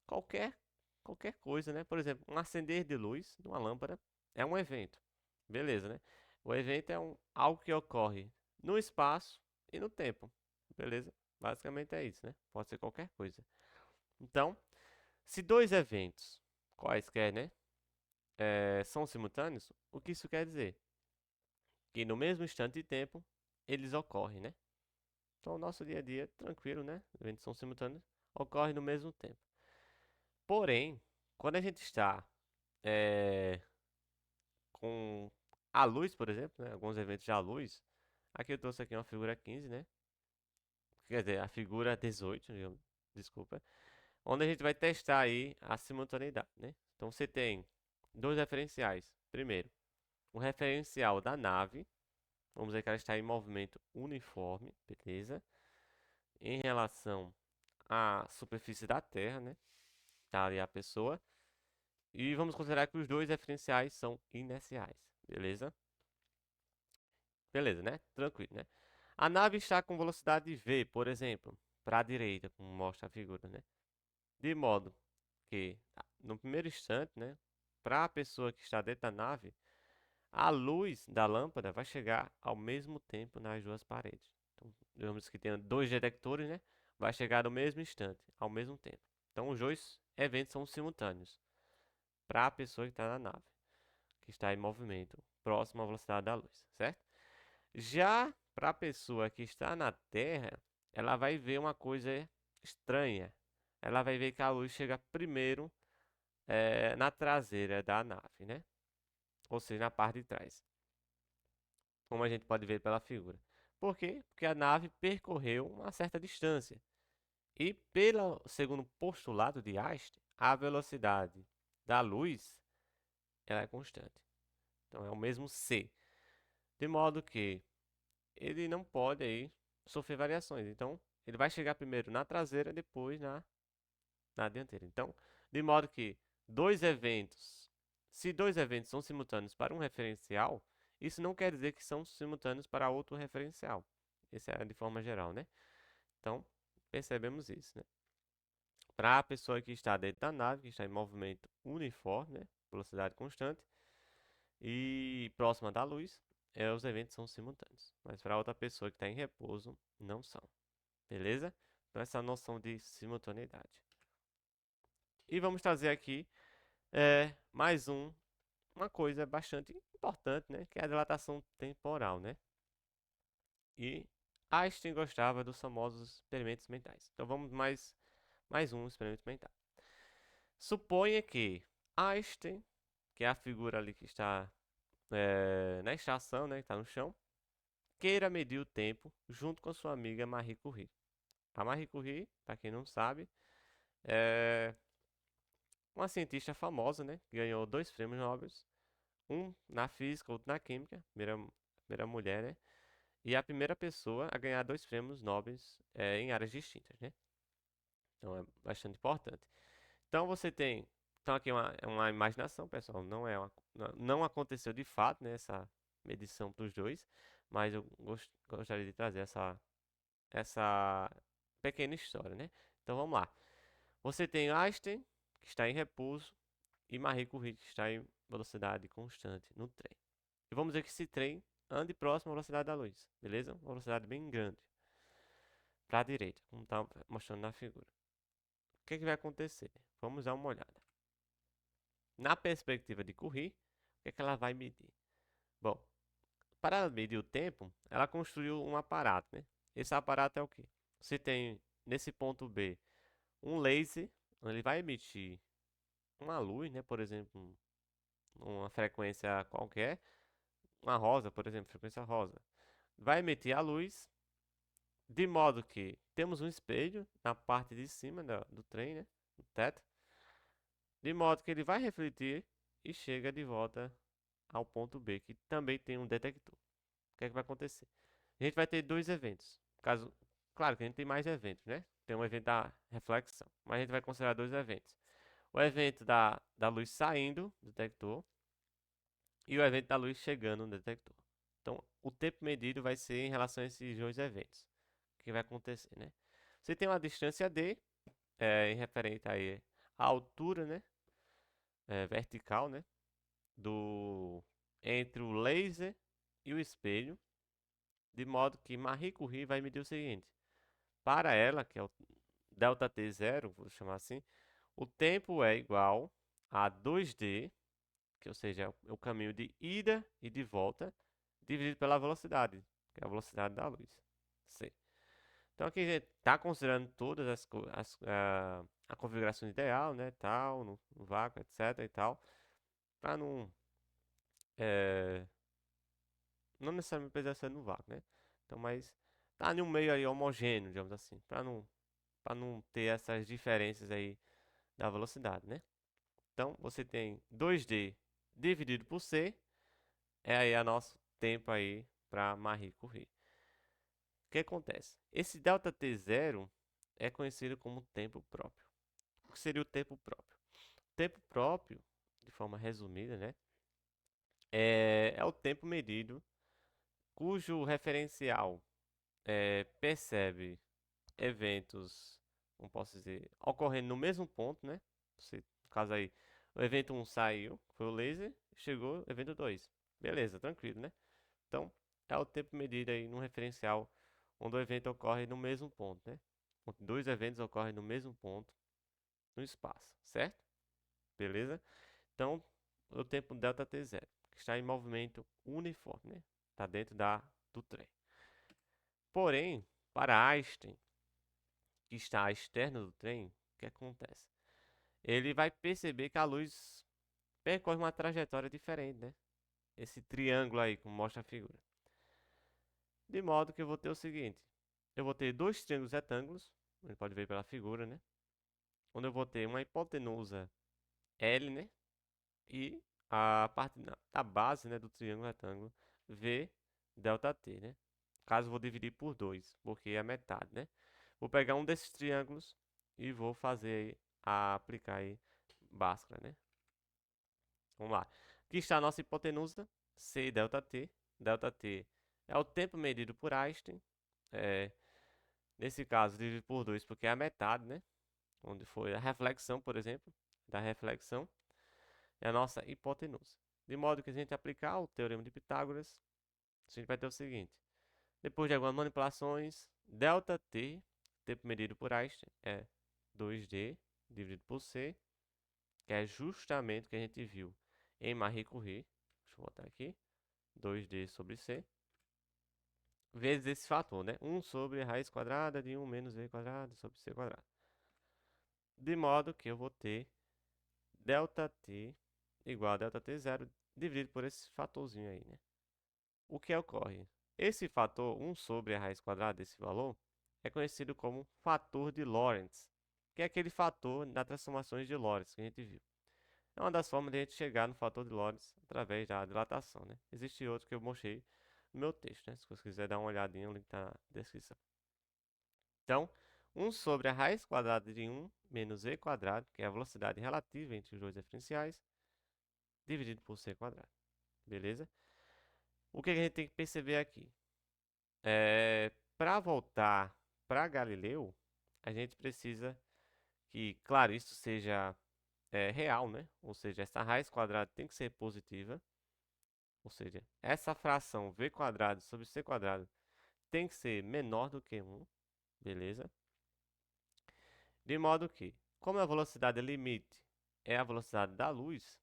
qualquer, qualquer coisa, né? Por exemplo, um acender de luz de uma lâmpada é um evento. Beleza, né? O evento é algo que ocorre no espaço e no tempo. Beleza? Basicamente é isso, né? Pode ser qualquer coisa. Então, se dois eventos, quaisquer, né? São simultâneos, o que isso quer dizer? Que no mesmo instante de tempo, eles ocorrem, né? Então, o nosso dia a dia, tranquilo, né? Eventos são simultâneos, ocorre no mesmo tempo. Porém, quando a gente está com a luz, por exemplo, né? Alguns eventos já à luz, aqui eu trouxe aqui uma figura 15, né? Quer dizer, a figura 18, desculpa, onde a gente vai testar aí a simultaneidade, né? Então, você tem dois referenciais. Primeiro, o referencial da nave, vamos dizer que ela está em movimento uniforme, beleza? Em relação à superfície da Terra, né? Tá ali a pessoa. E vamos considerar que os dois referenciais são inerciais, beleza? Beleza, né? Tranquilo, né? A nave está com velocidade v, por exemplo, para a direita, como mostra a figura, né? De modo que, no primeiro instante, né? Para a pessoa que está dentro da nave, A luz da lâmpada vai chegar ao mesmo tempo nas duas paredes. Então, digamos que tenha dois detectores, né? Vai chegar no mesmo instante, ao mesmo tempo. Então, os dois eventos são simultâneos para a pessoa que está na nave, que está em movimento, próximo à velocidade da luz, certo? Já para a pessoa que está na Terra, ela vai ver uma coisa estranha. Ela vai ver que a luz chega primeiro na traseira da nave, né? Ou seja, na parte de trás, como a gente pode ver pela figura. Por quê? Porque a nave percorreu uma certa distância. E pelo segundo postulado de Einstein, a velocidade da luz ela é constante. Então é o mesmo c. De modo que ele não pode aí sofrer variações. Então ele vai chegar primeiro na traseira, depois na dianteira. Então, de modo que se dois eventos são simultâneos para um referencial, isso não quer dizer que são simultâneos para outro referencial. Isso é de forma geral, né? Então, percebemos isso, né? Para a pessoa que está dentro da nave, que está em movimento uniforme, né? Velocidade constante, e próxima da luz, os eventos são simultâneos. Mas para outra pessoa que está em repouso, não são. Beleza? Então, essa noção de simultaneidade. E vamos trazer aqui mais uma coisa bastante importante, né? Que é a dilatação temporal, né? E Einstein gostava dos famosos experimentos mentais. Então vamos mais um experimento mental. Suponha que Einstein, que é a figura ali que está na estação, né? Que está no chão, queira medir o tempo junto com sua amiga Marie Curie. A Marie Curie, para quem não sabe, é uma cientista famosa, né? Ganhou 2 prêmios Nobel, um na física, outro na química, primeira mulher, né? E a primeira pessoa a ganhar 2 prêmios Nobel em áreas distintas, né? Então é bastante importante. Então você tem, então aqui é uma imaginação, pessoal, não aconteceu de fato, né, essa medição para os dois, mas eu gostaria de trazer essa pequena história, né? Então vamos lá. Você tem Einstein, que está em repouso, e Marie Curie, que está em velocidade constante no trem. E vamos dizer que esse trem ande próximo à velocidade da luz, beleza? Uma velocidade bem grande, para a direita, como está mostrando na figura. O que, que vai acontecer? Vamos dar uma olhada. Na perspectiva de Curie, o que, que ela vai medir? Bom, para medir o tempo, ela construiu um aparato, né? Esse aparato é o quê? Você tem nesse ponto B um laser, ele vai emitir uma luz, né? Por exemplo, uma frequência qualquer, uma rosa, por exemplo, frequência rosa. Vai emitir a luz, de modo que temos um espelho na parte de cima do trem, né? No teto, de modo que ele vai refletir e chega de volta ao ponto B, que também tem um detector. O que é que vai acontecer? A gente vai ter dois eventos. Claro que a gente tem mais eventos, né? Tem um evento da reflexão, mas a gente vai considerar dois eventos. O evento da luz saindo do detector e o evento da luz chegando no detector. Então, o tempo medido vai ser em relação a esses dois eventos. O que vai acontecer, né? Você tem uma distância d, em referente aí à altura, né? Vertical, né? Entre o laser e o espelho, de modo que Marie Curie vai medir o seguinte: para ela, que é o delta t zero, vou chamar assim, o tempo é igual a 2d, que ou seja, é o caminho de ida e de volta, dividido pela velocidade, que é a velocidade da luz, c. Então aqui a gente está considerando todas a configuração ideal, né, tal, no vácuo, etc e tal, para eh, não necessariamente precisa ser no vácuo, né? Então, mas tá em um meio aí homogêneo, digamos assim, para não ter essas diferenças aí da velocidade, né? Então, você tem 2D dividido por C, é aí a nosso tempo aí para Marie Curie. O que acontece? Esse delta t zero é conhecido como tempo próprio. O que seria o tempo próprio? O tempo próprio, de forma resumida, né? É o tempo medido cujo referencial percebe eventos, como posso dizer, ocorrendo no mesmo ponto, né? No caso aí, o evento 1 saiu, foi o laser, chegou, evento 2. Beleza, tranquilo, né? Então, é o tempo medido aí num referencial onde o evento ocorre no mesmo ponto, né? Onde dois eventos ocorrem no mesmo ponto no espaço, certo? Beleza? Então, o tempo delta t zero, que está em movimento uniforme, né? Está dentro do trem. Porém, para Einstein, que está externo do trem, o que acontece? Ele vai perceber que a luz percorre uma trajetória diferente, né? Esse triângulo aí, como mostra a figura. De modo que eu vou ter o seguinte: eu vou ter dois triângulos retângulos, a gente pode ver pela figura, né? Onde eu vou ter uma hipotenusa L, né? E a parte da base, né, do triângulo retângulo V delta t, né? Caso eu vou dividir por 2, porque é a metade, né? Vou pegar um desses triângulos e vou fazer aí, aplicar aí Bhaskara, né? Vamos lá. Aqui está a nossa hipotenusa, C delta t. Delta t é o tempo medido por Einstein. É, nesse caso, dividido por 2, porque é a metade, né? Onde foi a reflexão, por exemplo, da reflexão, é a nossa hipotenusa. De modo que a gente aplicar o teorema de Pitágoras, a gente vai ter o seguinte: depois de algumas manipulações, delta t, tempo medido por Einstein, é 2d dividido por c, que é justamente o que a gente viu em Marie Curie. Deixa eu botar aqui: 2d sobre c, vezes esse fator, né? 1 sobre a raiz quadrada de 1 menos v quadrado sobre c quadrado. De modo que eu vou ter delta t igual a delta t zero dividido por esse fatorzinho aí, né? O que ocorre? Esse fator, 1 sobre a raiz quadrada desse valor, é conhecido como fator de Lorentz, que é aquele fator das transformações de Lorentz que a gente viu. É uma das formas de a gente chegar no fator de Lorentz através da dilatação, né? Existe outro que eu mostrei no meu texto, né? Se você quiser dar uma olhadinha, o link está na descrição. Então, 1 sobre a raiz quadrada de 1 menos v quadrado, que é a velocidade relativa entre os dois diferenciais, dividido por c quadrado. Beleza? O que a gente tem que perceber aqui? Para voltar para Galileu, a gente precisa que, claro, isso seja real, né? Ou seja, essa raiz quadrada tem que ser positiva. Ou seja, essa fração v quadrado sobre c quadrado tem que ser menor do que 1. Beleza? De modo que, como a velocidade limite é a velocidade da luz,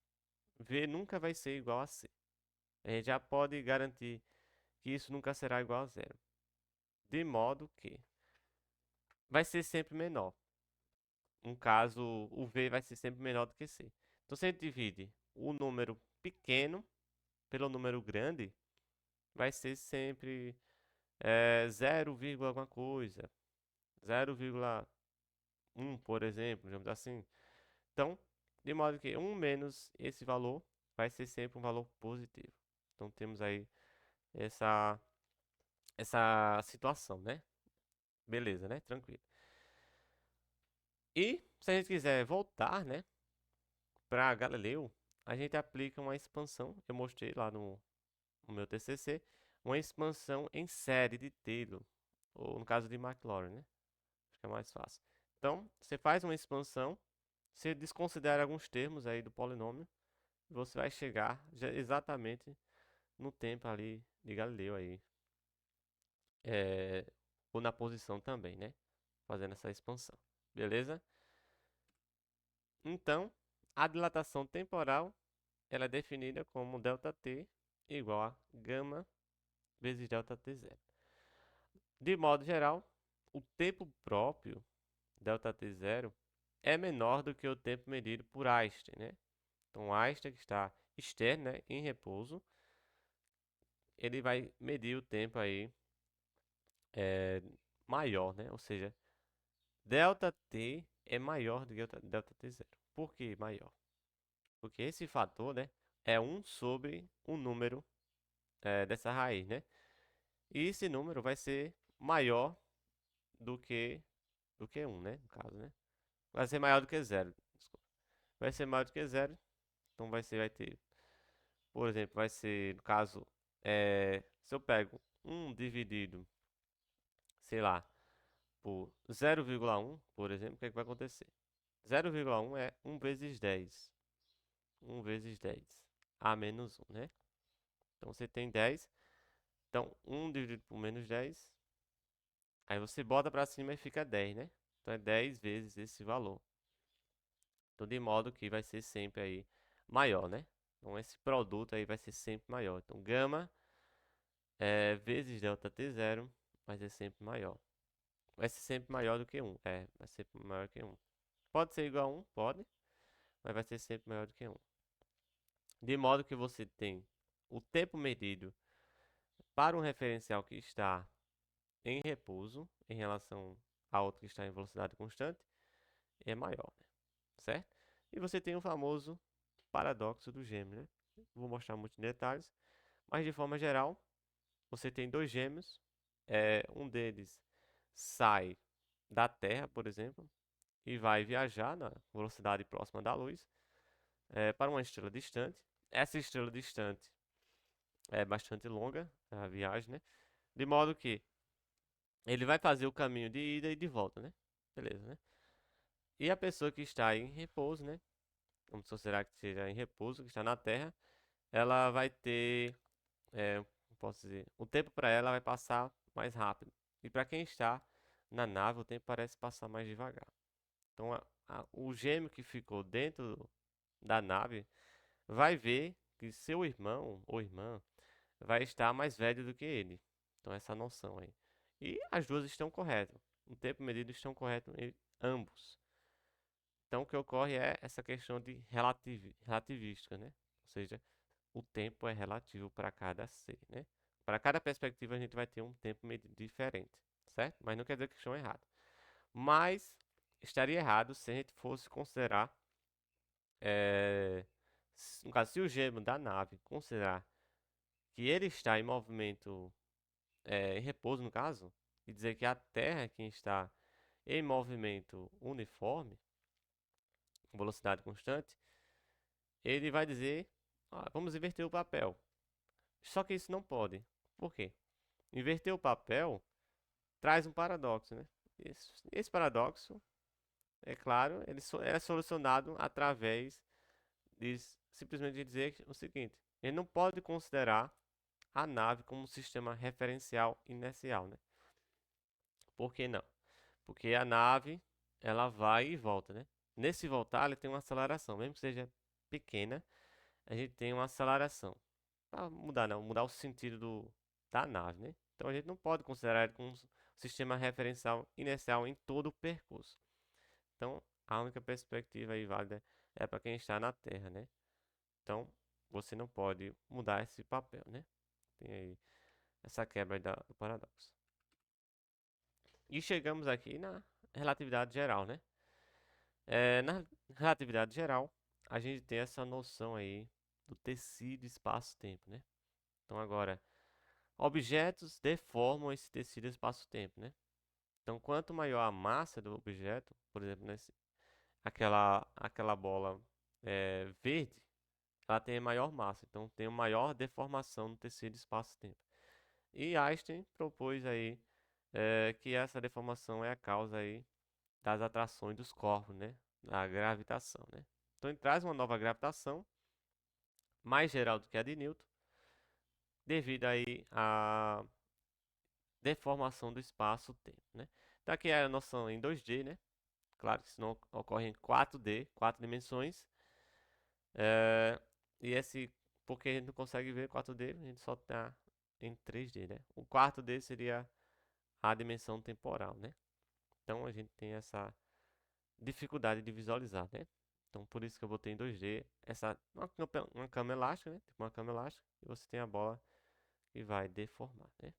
v nunca vai ser igual a c. A gente já pode garantir que isso nunca será igual a zero. De modo que vai ser sempre menor. No caso, o v vai ser sempre menor do que c. Então, se a gente divide o número pequeno pelo número grande, vai ser sempre 0, alguma coisa. 0,1, por exemplo, digamos assim. Então, de modo que 1 menos esse valor vai ser sempre um valor positivo. Então, temos aí essa, essa situação, né? Beleza, né? Tranquilo. E, se a gente quiser voltar, né, para Galileu, a gente aplica uma expansão. Eu mostrei lá no meu TCC, uma expansão em série de Taylor, ou no caso de Maclaurin, né? Acho que é mais fácil. Então, você faz uma expansão, você desconsidera alguns termos aí do polinômio, e você vai chegar exatamente no tempo ali de Galileu aí, ou na posição também, né? Fazendo essa expansão, beleza? Então, a dilatação temporal ela é definida como ΔT igual a gama vezes ΔT0. De modo geral, o tempo próprio, ΔT0, é menor do que o tempo medido por Einstein, né? Então, Einstein, que está externo, né, em repouso, ele vai medir o tempo aí maior, né? Ou seja, ΔT é maior do que ΔT0. Por que maior? Porque esse fator, né, é 1 sobre o número dessa raiz, né? E esse número vai ser maior do que, do que 1, né? No caso, né? Vai ser maior do que zero. Desculpa. Vai ser maior do que zero. Então vai ter, por exemplo, vai ser, no caso, se eu pego 1 dividido, sei lá, por 0,1, por exemplo, o que é que vai acontecer? 0,1 é 1 vezes 10. 1 vezes 10. A menos 1, né? Então você tem 10. Então 1 dividido por menos 10. Aí você bota para cima e fica 10, né? Então é 10 vezes esse valor. Então de modo que vai ser sempre aí maior, né? Então esse produto aí vai ser sempre maior. Então gama vezes delta T0 vai ser sempre maior. Vai ser sempre maior do que 1. Vai ser maior que 1. Pode ser igual a 1, pode, mas vai ser sempre maior do que 1. De modo que você tem o tempo medido para um referencial que está em repouso em relação a outro que está em velocidade constante é maior, né? Certo? E você tem o famoso paradoxo do gêmeo, né? Vou mostrar muitos detalhes, mas de forma geral, você tem dois gêmeos, um deles sai da Terra, por exemplo, e vai viajar na velocidade próxima da luz para uma estrela distante. Essa estrela distante é bastante longa, a viagem, né? De modo que ele vai fazer o caminho de ida e de volta, né? Beleza, né? E a pessoa que está em repouso, né? Vamos considerar que esteja em repouso, que está na Terra, ela vai ter, como posso dizer, o tempo para ela vai passar mais rápido. E para quem está na nave, o tempo parece passar mais devagar. Então, o gêmeo que ficou dentro da nave vai ver que seu irmão ou irmã vai estar mais velho do que ele. Então, essa noção aí. E as duas estão corretas. O tempo medido estão corretos em ambos. Então, o que ocorre é essa questão de relativística, né? Ou seja, o tempo é relativo para cada ser, né? Para cada perspectiva, a gente vai ter um tempo medido diferente, certo? Mas não quer dizer que estão errados. Mas estaria errado se a gente fosse considerar, no caso, se o gêmeo da nave considerar que ele está em movimento, em repouso, no caso, e dizer que a Terra é quem está em movimento uniforme, com velocidade constante, ele vai dizer, vamos inverter o papel. Só que isso não pode. Por quê? Inverter o papel traz um paradoxo, né? Esse paradoxo, é claro, ele é solucionado através de simplesmente dizer o seguinte: ele não pode considerar a nave como um sistema referencial inercial, né? Por que não? Porque a nave, ela vai e volta, né? Nesse voltar, ele tem uma aceleração, mesmo que seja pequena, a gente tem uma aceleração. Para mudar, não, mudar o sentido da nave, né? Então a gente não pode considerar ele como um sistema referencial inercial em todo o percurso. Então, a única perspectiva aí válida é para quem está na Terra, né? Então, você não pode mudar esse papel, né? Tem aí essa quebra aí do paradoxo. E chegamos aqui na relatividade geral, né? Na relatividade geral, a gente tem essa noção aí do tecido espaço-tempo, né? Então, agora, objetos deformam esse tecido espaço-tempo, né? Então, quanto maior a massa do objeto, por exemplo, aquela bola verde, ela tem maior massa, então tem uma maior deformação no tecido espaço-tempo. E Einstein propôs aí que essa deformação é a causa aí das atrações dos corpos, né? Da gravitação, né? Então ele traz uma nova gravitação, mais geral do que a de Newton, devido aí à deformação do espaço-tempo, né? Então aqui é a noção em 2D, né? Claro que isso não ocorre em 4D, 4 dimensões. É, e esse, porque a gente não consegue ver 4D, a gente só está em 3D, né? O quarto D seria a dimensão temporal, né? Então a gente tem essa dificuldade de visualizar, né? Então por isso que eu botei em 2D uma cama elástica, né? Tipo uma cama elástica, e você tem a bola que vai deformar, né?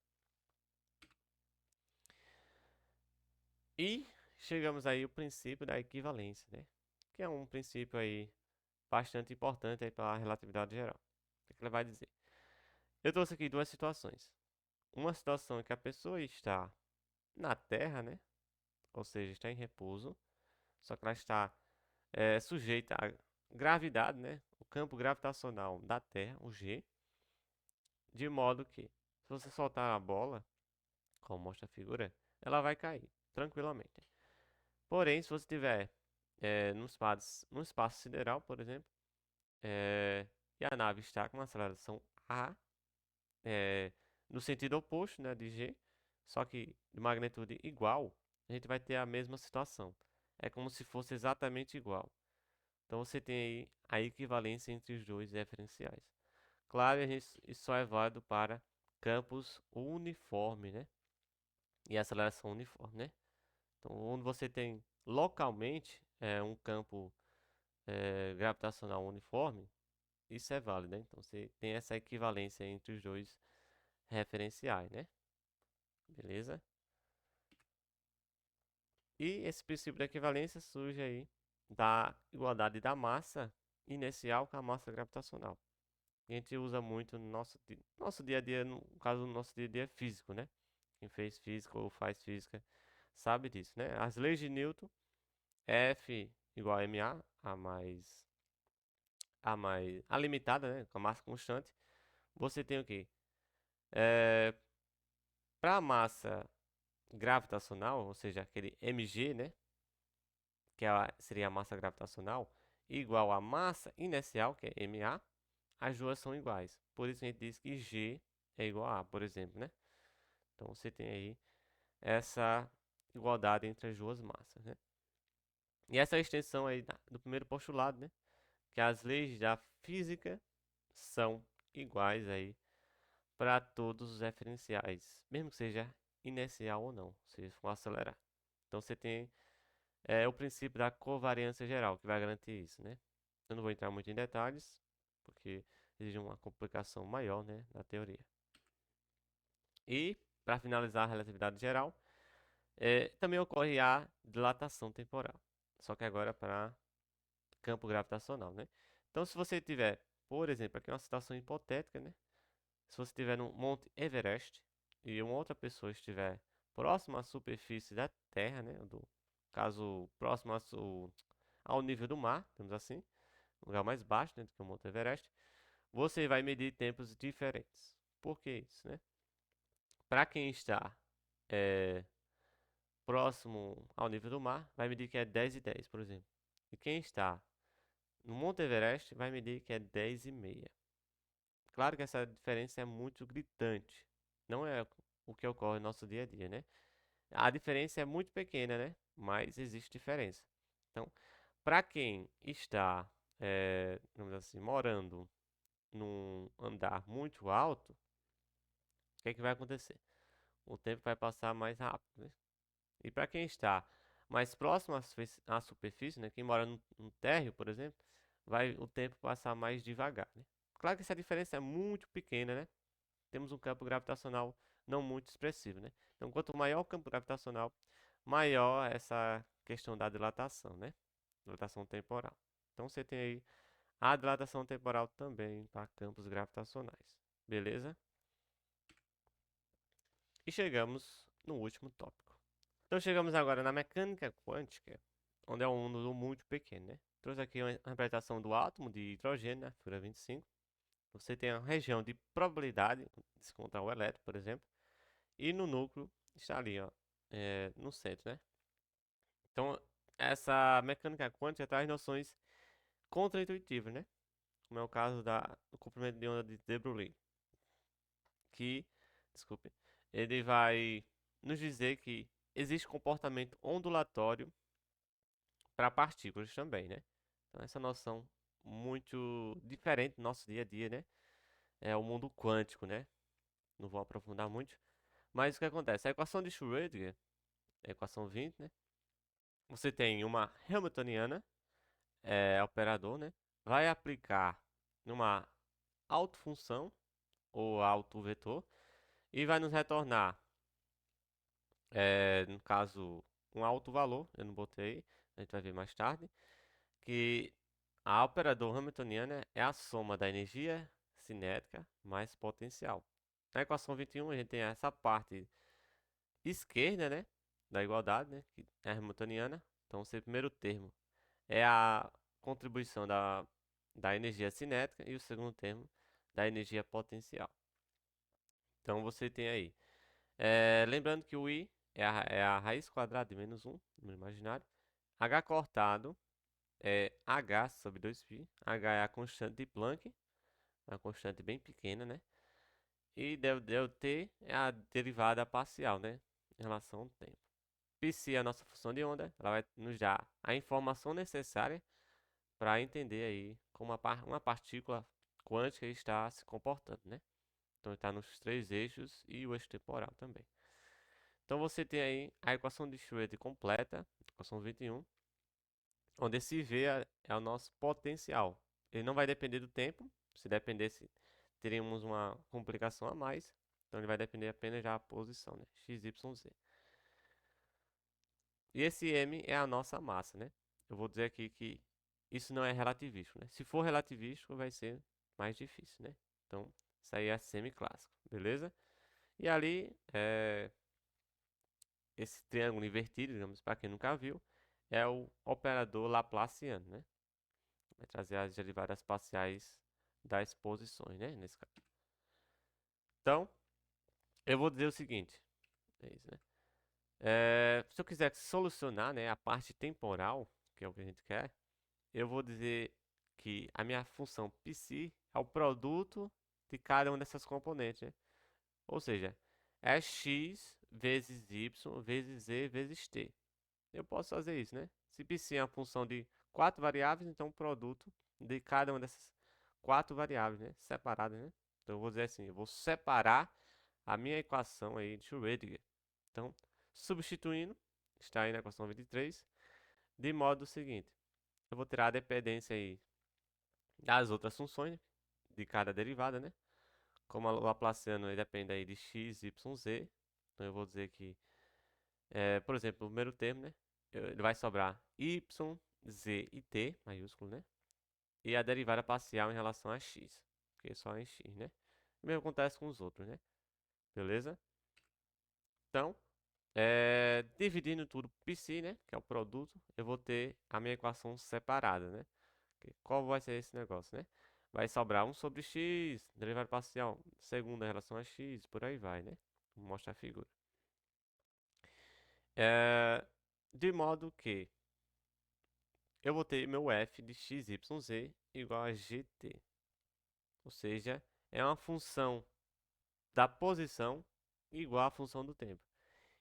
E chegamos aí ao princípio da equivalência, né? Que é um princípio aí bastante importante aí para a relatividade geral. O que ele vai dizer? Eu trouxe aqui duas situações. Uma situação em que a pessoa está na Terra, né? Ou seja, está em repouso, só que ela está sujeita à gravidade, né? O campo gravitacional da Terra, o G, de modo que, se você soltar a bola, como mostra a figura, ela vai cair tranquilamente. Porém, se você estiver num espaço sideral, por exemplo, e a nave está com uma aceleração A, no sentido oposto, né, de G, só que de magnitude igual, a gente vai ter a mesma situação. É como se fosse exatamente igual. Então você tem aí a equivalência entre os dois referenciais. Claro, isso só é válido para campos uniforme, né? E aceleração uniforme, né? Então, onde você tem localmente um campo gravitacional uniforme, isso é válido, né? Então você tem essa equivalência entre os dois referenciais, né? Beleza? E esse princípio da equivalência surge aí da igualdade da massa inicial com a massa gravitacional. A gente usa muito no nosso dia a dia, no caso do nosso dia a dia físico, né? Quem fez física ou faz física sabe disso, né? As leis de Newton, F igual a ma, a limitada, né? Com a massa constante. Você tem o quê? Para a massa gravitacional, ou seja, aquele mg, né? Seria a massa gravitacional, igual à massa inercial, que é ma, as duas são iguais. Por isso a gente diz que G é igual a A, por exemplo, né? Então você tem aí essa igualdade entre as duas massas, né? E essa extensão aí do primeiro postulado, né? Que as leis da física são iguais aí para todos os referenciais, mesmo que seja inercial ou não, se for acelerar. Então você tem o princípio da covariância geral, que vai garantir isso, né? Eu não vou entrar muito em detalhes, porque exige uma complicação maior, né, na teoria. E, para finalizar a relatividade geral, também ocorre a dilatação temporal, só que agora para campo gravitacional, né? Então, se você tiver, por exemplo, aqui uma situação hipotética, né? Se você estiver no Monte Everest e uma outra pessoa estiver próximo à superfície da Terra, né? Do caso próximo ao nível do mar, digamos assim, um lugar mais baixo, né, do que o Monte Everest, você vai medir tempos diferentes. Por que isso, né? Para quem está é, próximo ao nível do mar, vai medir que é 10 e 10, por exemplo. E quem está no Monte Everest vai medir que é 10 e meia. Claro que essa diferença é muito gritante. Não é o que ocorre no nosso dia a dia, né? A diferença é muito pequena, né? Mas existe diferença. Então, para quem está, vamos dizer assim, morando num andar muito alto, o que é que vai acontecer? O tempo vai passar mais rápido, né? E para quem está mais próximo à superfície, né? Quem mora no térreo, por exemplo, vai o tempo passar mais devagar, né? Claro que essa diferença é muito pequena, né? Temos um campo gravitacional não muito expressivo, né? Então, quanto maior o campo gravitacional, maior essa questão da dilatação, né? Dilatação temporal. Então, você tem aí a dilatação temporal também para campos gravitacionais. Beleza? E chegamos no último tópico. Então, chegamos agora na mecânica quântica, onde é um mundo muito pequeno, né? Trouxe aqui uma representação do átomo de hidrogênio, né? Figura 25. Você tem a região de probabilidade de se encontrar o elétron, por exemplo. E no núcleo está ali, ó, no centro, né? Então, essa mecânica quântica traz noções contraintuitivas, né? Como é o caso do comprimento de onda de de Broglie, que, desculpe, ele vai nos dizer que existe comportamento ondulatório para partículas também, né? Então, essa noção muito diferente do nosso dia a dia, né? É o mundo quântico, né? Não vou aprofundar muito. Mas o que acontece? A equação de Schrödinger, a equação 20, né? Você tem uma Hamiltoniana, operador, né? Vai aplicar numa autofunção ou autovetor e vai nos retornar, no caso, um alto valor. Eu não botei, a gente vai ver mais tarde, que a operador Hamiltoniana é a soma da energia cinética mais potencial. Na equação 21 a gente tem essa parte esquerda, né, da igualdade, né, que é a Hamiltoniana. Então, esse primeiro termo é a contribuição da energia cinética e o segundo termo da energia potencial. Então você tem aí. Lembrando que o I é a raiz quadrada de menos 1, número imaginário. H cortado é H sobre 2π. H é a constante de Planck, uma constante bem pequena, né? E del t é a derivada parcial, né? Em relação ao tempo. Psi é a nossa função de onda, ela vai nos dar a informação necessária para entender aí como uma partícula quântica está se comportando, né? Então está nos três eixos e o eixo temporal também. Então você tem aí a equação de Schrödinger completa, equação 21, onde esse V é o nosso potencial. Ele não vai depender do tempo, se dependesse teríamos uma complicação a mais, então ele vai depender apenas da posição, né? X, Y, Z. E esse M é a nossa massa, né? Eu vou dizer aqui que isso não é relativístico, né? Se for relativístico, vai ser mais difícil, né? Então, isso aí é semiclássico, beleza? E ali, esse triângulo invertido, digamos, para quem nunca viu, é o operador laplaciano, né? Vai trazer as derivadas parciais das posições, né? Nesse caso. Então, eu vou dizer o seguinte, é isso, né? Se eu quiser solucionar, né, a parte temporal, que é o que a gente quer, eu vou dizer que a minha função psi é o produto de cada uma dessas componentes, né? Ou seja, é x vezes y vezes z vezes t. Eu posso fazer isso, né? Se psi é uma função de quatro variáveis, então o produto de cada uma dessas quatro variáveis, né? Separadas, né? Então eu vou dizer assim, eu vou separar a minha equação aí de Schrödinger. Então, substituindo, está aí na equação 23, de modo seguinte, eu vou tirar a dependência aí das outras funções de cada derivada, né? Como o Laplaciano ele depende aí de x, y, z, então eu vou dizer que, por exemplo, o primeiro termo, né? Ele vai sobrar y, z e t, maiúsculo, né? E a derivada parcial em relação a x, porque é só em x, né? O mesmo acontece com os outros, né? Beleza? Então, dividindo tudo por π, né? Que é o produto, eu vou ter a minha equação separada, né? Qual vai ser esse negócio, né? Vai sobrar 1 sobre x, derivada parcial, segunda em relação a x, por aí vai, né? Vou mostrar a figura. De modo que eu vou ter meu f de x, y, z igual a gt. Ou seja, é uma função da posição igual à função do tempo.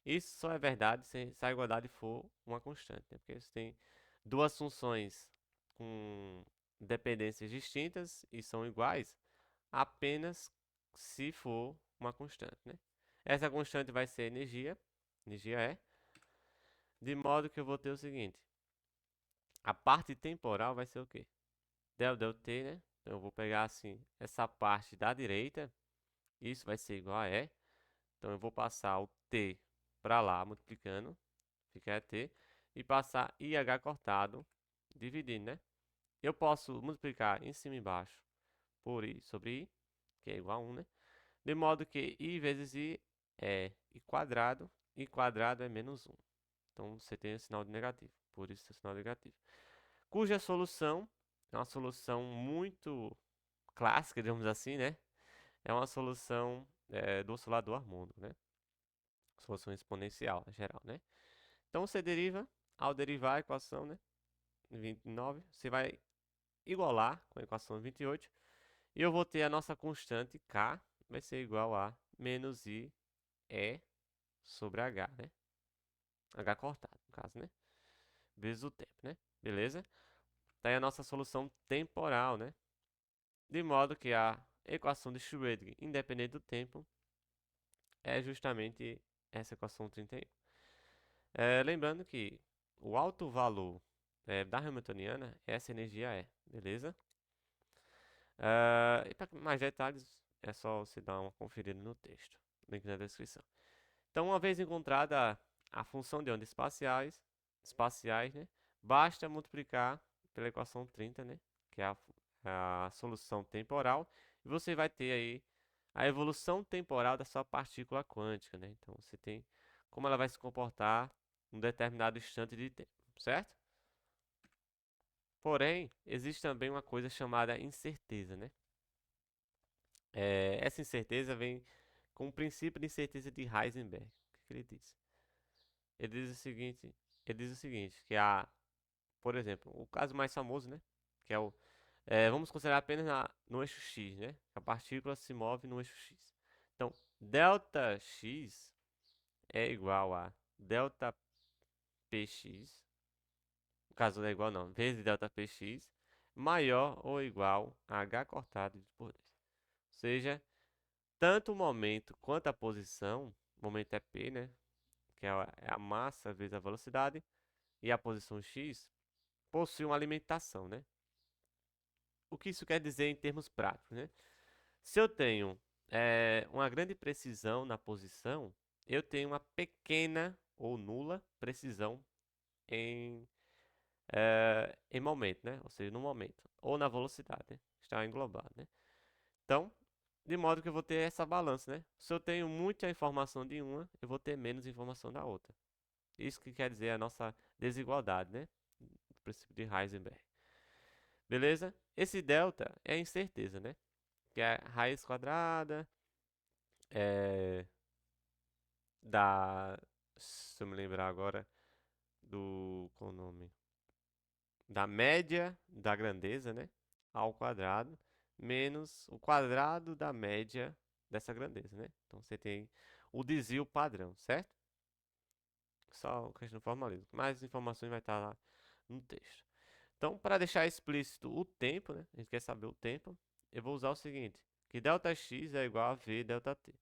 Isso só é verdade se a igualdade for uma constante, né? Porque você tem duas funções com dependências distintas e são iguais apenas se for uma constante, né? Essa constante vai ser energia é, de modo que eu vou ter o seguinte, a parte temporal vai ser o quê? Del t, né? Então eu vou pegar assim, essa parte da direita, isso vai ser igual a E, então eu vou passar o t para lá, multiplicando, fica t, e passar IH cortado, dividindo, né? Eu posso multiplicar em cima e embaixo por I sobre I, que é igual a 1, né? De modo que I vezes I é I quadrado é menos 1. Então você tem o sinal de negativo, por isso o sinal negativo. Cuja solução é uma solução muito clássica, digamos assim, né? É uma solução do oscilador harmônico, né? Solução exponencial, geral, né? Então você deriva, ao derivar a equação, né? 29, você vai igualar com a equação 28, e eu vou ter a nossa constante K, vai ser igual a menos I E sobre H, né? H cortado, no caso, né? Vezes o tempo, né? Beleza? Daí a nossa solução temporal, né? De modo que a equação de Schrödinger, independente do tempo, é justamente essa equação 31. Lembrando que o alto valor da Hamiltoniana, essa energia é, beleza? E para mais detalhes, é só você dar uma conferida no texto, link na descrição. Então, uma vez encontrada a função de ondas espaciais, né, basta multiplicar pela equação 30, né, que é a solução temporal, e você vai ter aí a evolução temporal da sua partícula quântica, né? Então, você tem como ela vai se comportar em um determinado instante de tempo, certo? Porém, existe também uma coisa chamada incerteza, né? Essa incerteza vem com o princípio de incerteza de Heisenberg. O que ele diz? Ele diz o seguinte, que por exemplo, o caso mais famoso, né? Que é vamos considerar apenas no eixo x, né? A partícula se move no eixo x. Então, ΔX é igual a ΔPx, no caso não é igual não, vezes ΔPx, maior ou igual a h cortado por 2. Ou seja, tanto o momento quanto a posição, o momento é P, né? Que é a massa vezes a velocidade, e a posição x, possui uma alimentação, né? O que isso quer dizer em termos práticos, né? Se eu tenho uma grande precisão na posição, eu tenho uma pequena ou nula precisão em, em momento, né? Ou seja, no momento, ou na velocidade, né? Está englobado, né? Então, de modo que eu vou ter essa balança, né? Se eu tenho muita informação de uma, eu vou ter menos informação da outra. Isso que quer dizer a nossa desigualdade, né? O princípio de Heisenberg. Beleza? Esse delta é a incerteza, né? Que é a raiz quadrada é, da... Se eu me lembrar agora do... Qual o nome? Da média da grandeza, né? Ao quadrado, menos o quadrado da média dessa grandeza, né? Então você tem o desvio padrão, certo? Só questão de formalismo. Mais informações vai estar lá no texto. Então, para deixar explícito o tempo, né? A gente quer saber o tempo. Eu vou usar o seguinte, que ΔX é igual a V ΔT.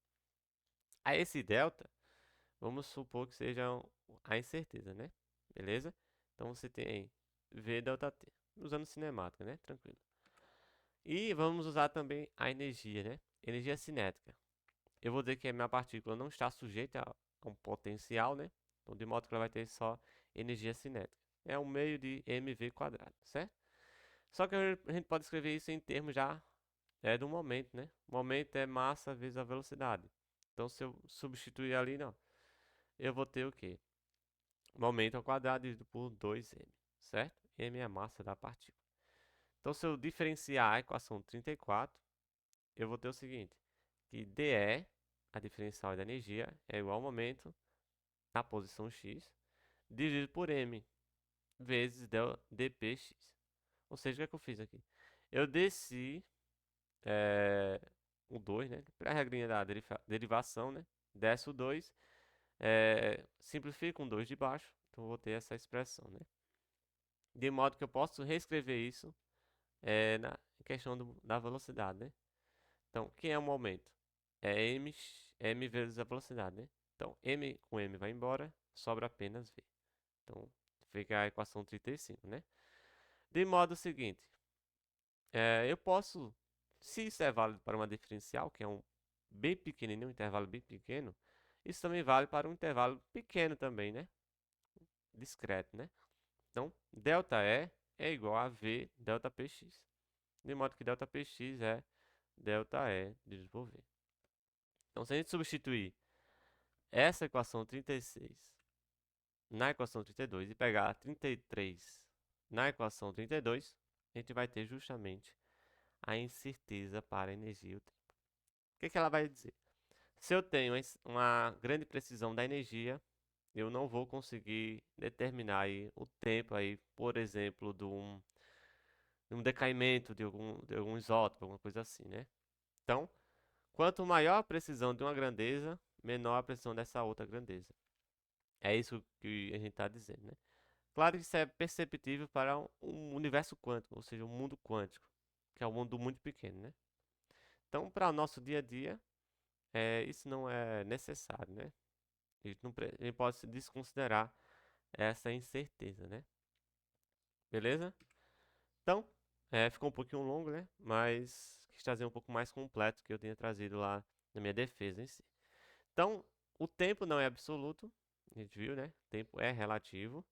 A esse delta, vamos supor que seja a incerteza, né? Beleza? Então, você tem V ΔT, usando cinemática, né? Tranquilo. E vamos usar também a energia, né? Energia cinética. Eu vou dizer que a minha partícula não está sujeita a um potencial, né? Então, de modo que ela vai ter só energia cinética. É um meio de mv quadrado, certo? Só que a gente pode escrever isso em termos já do momento, né? O momento é massa vezes a velocidade. Então, se eu substituir ali, não, eu vou ter o quê? Momento ao quadrado dividido por 2m, certo? M é a massa da partícula. Então, se eu diferenciar a equação 34, eu vou ter o seguinte, que dE, a diferencial da energia, é igual ao momento na posição x, dividido por m, vezes dpx. Ou seja, o que é que eu fiz aqui? Eu desci o 2, né? Para a regrinha da derivação, né? Desce o 2, simplifica um 2 de baixo, então eu vou ter essa expressão, né? De modo que eu posso reescrever isso na questão da velocidade, né? Então, quem é o momento? É m vezes a velocidade, né? Então, m com m vai embora, sobra apenas v. Então, fica a equação 35, né? De modo seguinte, eu posso, se isso é válido para uma diferencial, que é um bem pequenininho, um intervalo bem pequeno, isso também vale para um intervalo pequeno também, né? Discreto, né? Então, ΔE é igual a V delta Px. De modo que delta Px é delta E dividido por V. Então, se a gente substituir essa equação 36 na equação 32 e pegar a 33 na equação 32, a gente vai ter justamente a incerteza para a energia e o tempo. O que ela vai dizer? Se eu tenho uma grande precisão da energia, eu não vou conseguir determinar aí o tempo aí, por exemplo, de um decaimento de algum isótopo, alguma coisa assim, né? Então, quanto maior a precisão de uma grandeza, menor a precisão dessa outra grandeza. É isso que a gente está dizendo, né? Claro que isso é perceptível para um universo quântico, ou seja, um mundo quântico, que é um mundo muito pequeno, né? Então, para o nosso dia a dia, isso não é necessário, né? A gente pode desconsiderar essa incerteza, né? Beleza? Então, ficou um pouquinho longo, né? Mas quis trazer um pouco mais completo que eu tinha trazido lá na minha defesa em si. Então, o tempo não é absoluto, a gente viu, né? O tempo é relativo.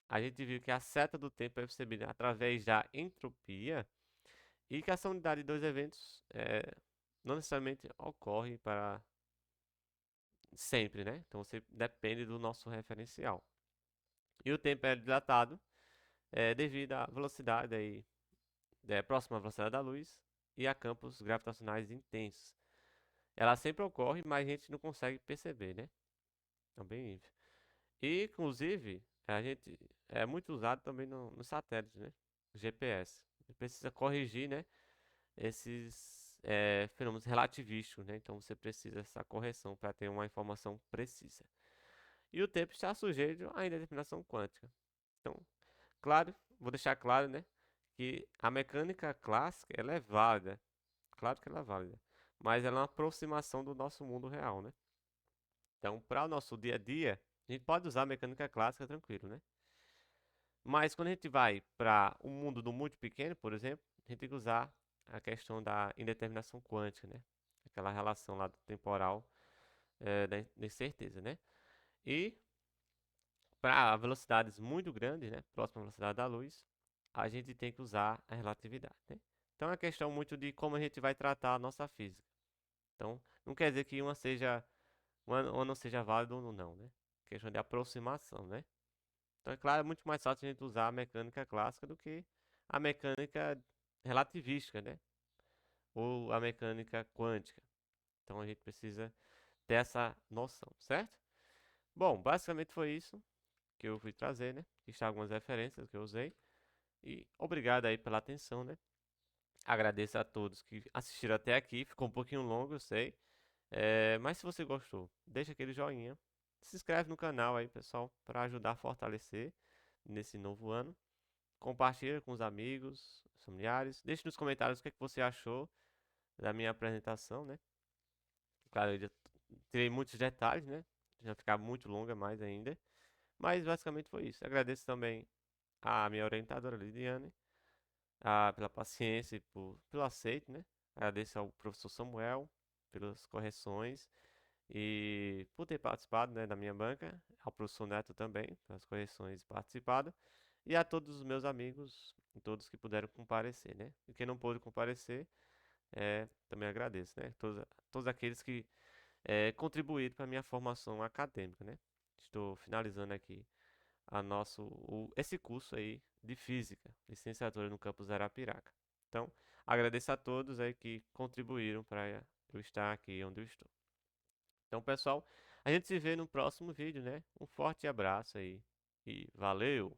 A gente viu que a seta do tempo é percebida através da entropia e que essa unidade de dois eventos não necessariamente ocorre para sempre, né? Então, você depende do nosso referencial. E o tempo é dilatado devido à velocidade aí, próxima à velocidade da luz e a campos gravitacionais intensos. Ela sempre ocorre, mas a gente não consegue perceber, né? É bem isso. E, inclusive, a gente é muito usado também no satélite, né? GPS. A gente precisa corrigir, né? fenômenos relativísticos, né? Então você precisa dessa correção para ter uma informação precisa. E o tempo está sujeito à indeterminação quântica. Então, claro, vou deixar claro, né, que a mecânica clássica ela é válida. Claro que ela é válida, mas ela é uma aproximação do nosso mundo real, né? Então, para o nosso dia a dia, a gente pode usar a mecânica clássica tranquilo, né? Mas quando a gente vai para o mundo do muito pequeno, por exemplo, a gente tem que usar a questão da indeterminação quântica, né? Aquela relação lá do temporal da incerteza, né? E para velocidades muito grandes, né? Próxima à velocidade da luz, a gente tem que usar a relatividade, né? Então é uma questão muito de como a gente vai tratar a nossa física. Então, não quer dizer que uma não seja válida ou não, né? Questão de aproximação, né? Então, é claro, é muito mais fácil a gente usar a mecânica clássica do que a mecânica relativística, né? Ou a mecânica quântica. Então, a gente precisa ter essa noção, certo? Bom, basicamente foi isso que eu fui trazer, né? Aqui estão algumas referências que eu usei. E obrigado aí pela atenção, né? Agradeço a todos que assistiram até aqui. Ficou um pouquinho longo, eu sei. Mas se você gostou, deixa aquele joinha. Se inscreve no canal aí, pessoal, para ajudar a fortalecer nesse novo ano. Compartilha com os amigos, familiares. Deixe nos comentários o que é que você achou da minha apresentação, né? Claro, eu já tirei muitos detalhes, né? Já ficar muito longa mais ainda. Mas basicamente foi isso. Agradeço também a minha orientadora Lidiane, pela paciência e pelo aceito, né? Agradeço ao professor Samuel pelas correções e por ter participado, né, da minha banca, ao professor Neto também pelas correções e participado, e a todos os meus amigos e todos que puderam comparecer, né? E quem não pôde comparecer, também agradeço, né? Todos aqueles que contribuíram para a minha formação acadêmica, né? Estou finalizando aqui esse curso aí de Física, licenciatura no campus Arapiraca. Então, agradeço a todos aí que contribuíram para eu estar aqui onde eu estou. Então, pessoal, a gente se vê no próximo vídeo, né? Um forte abraço aí e valeu!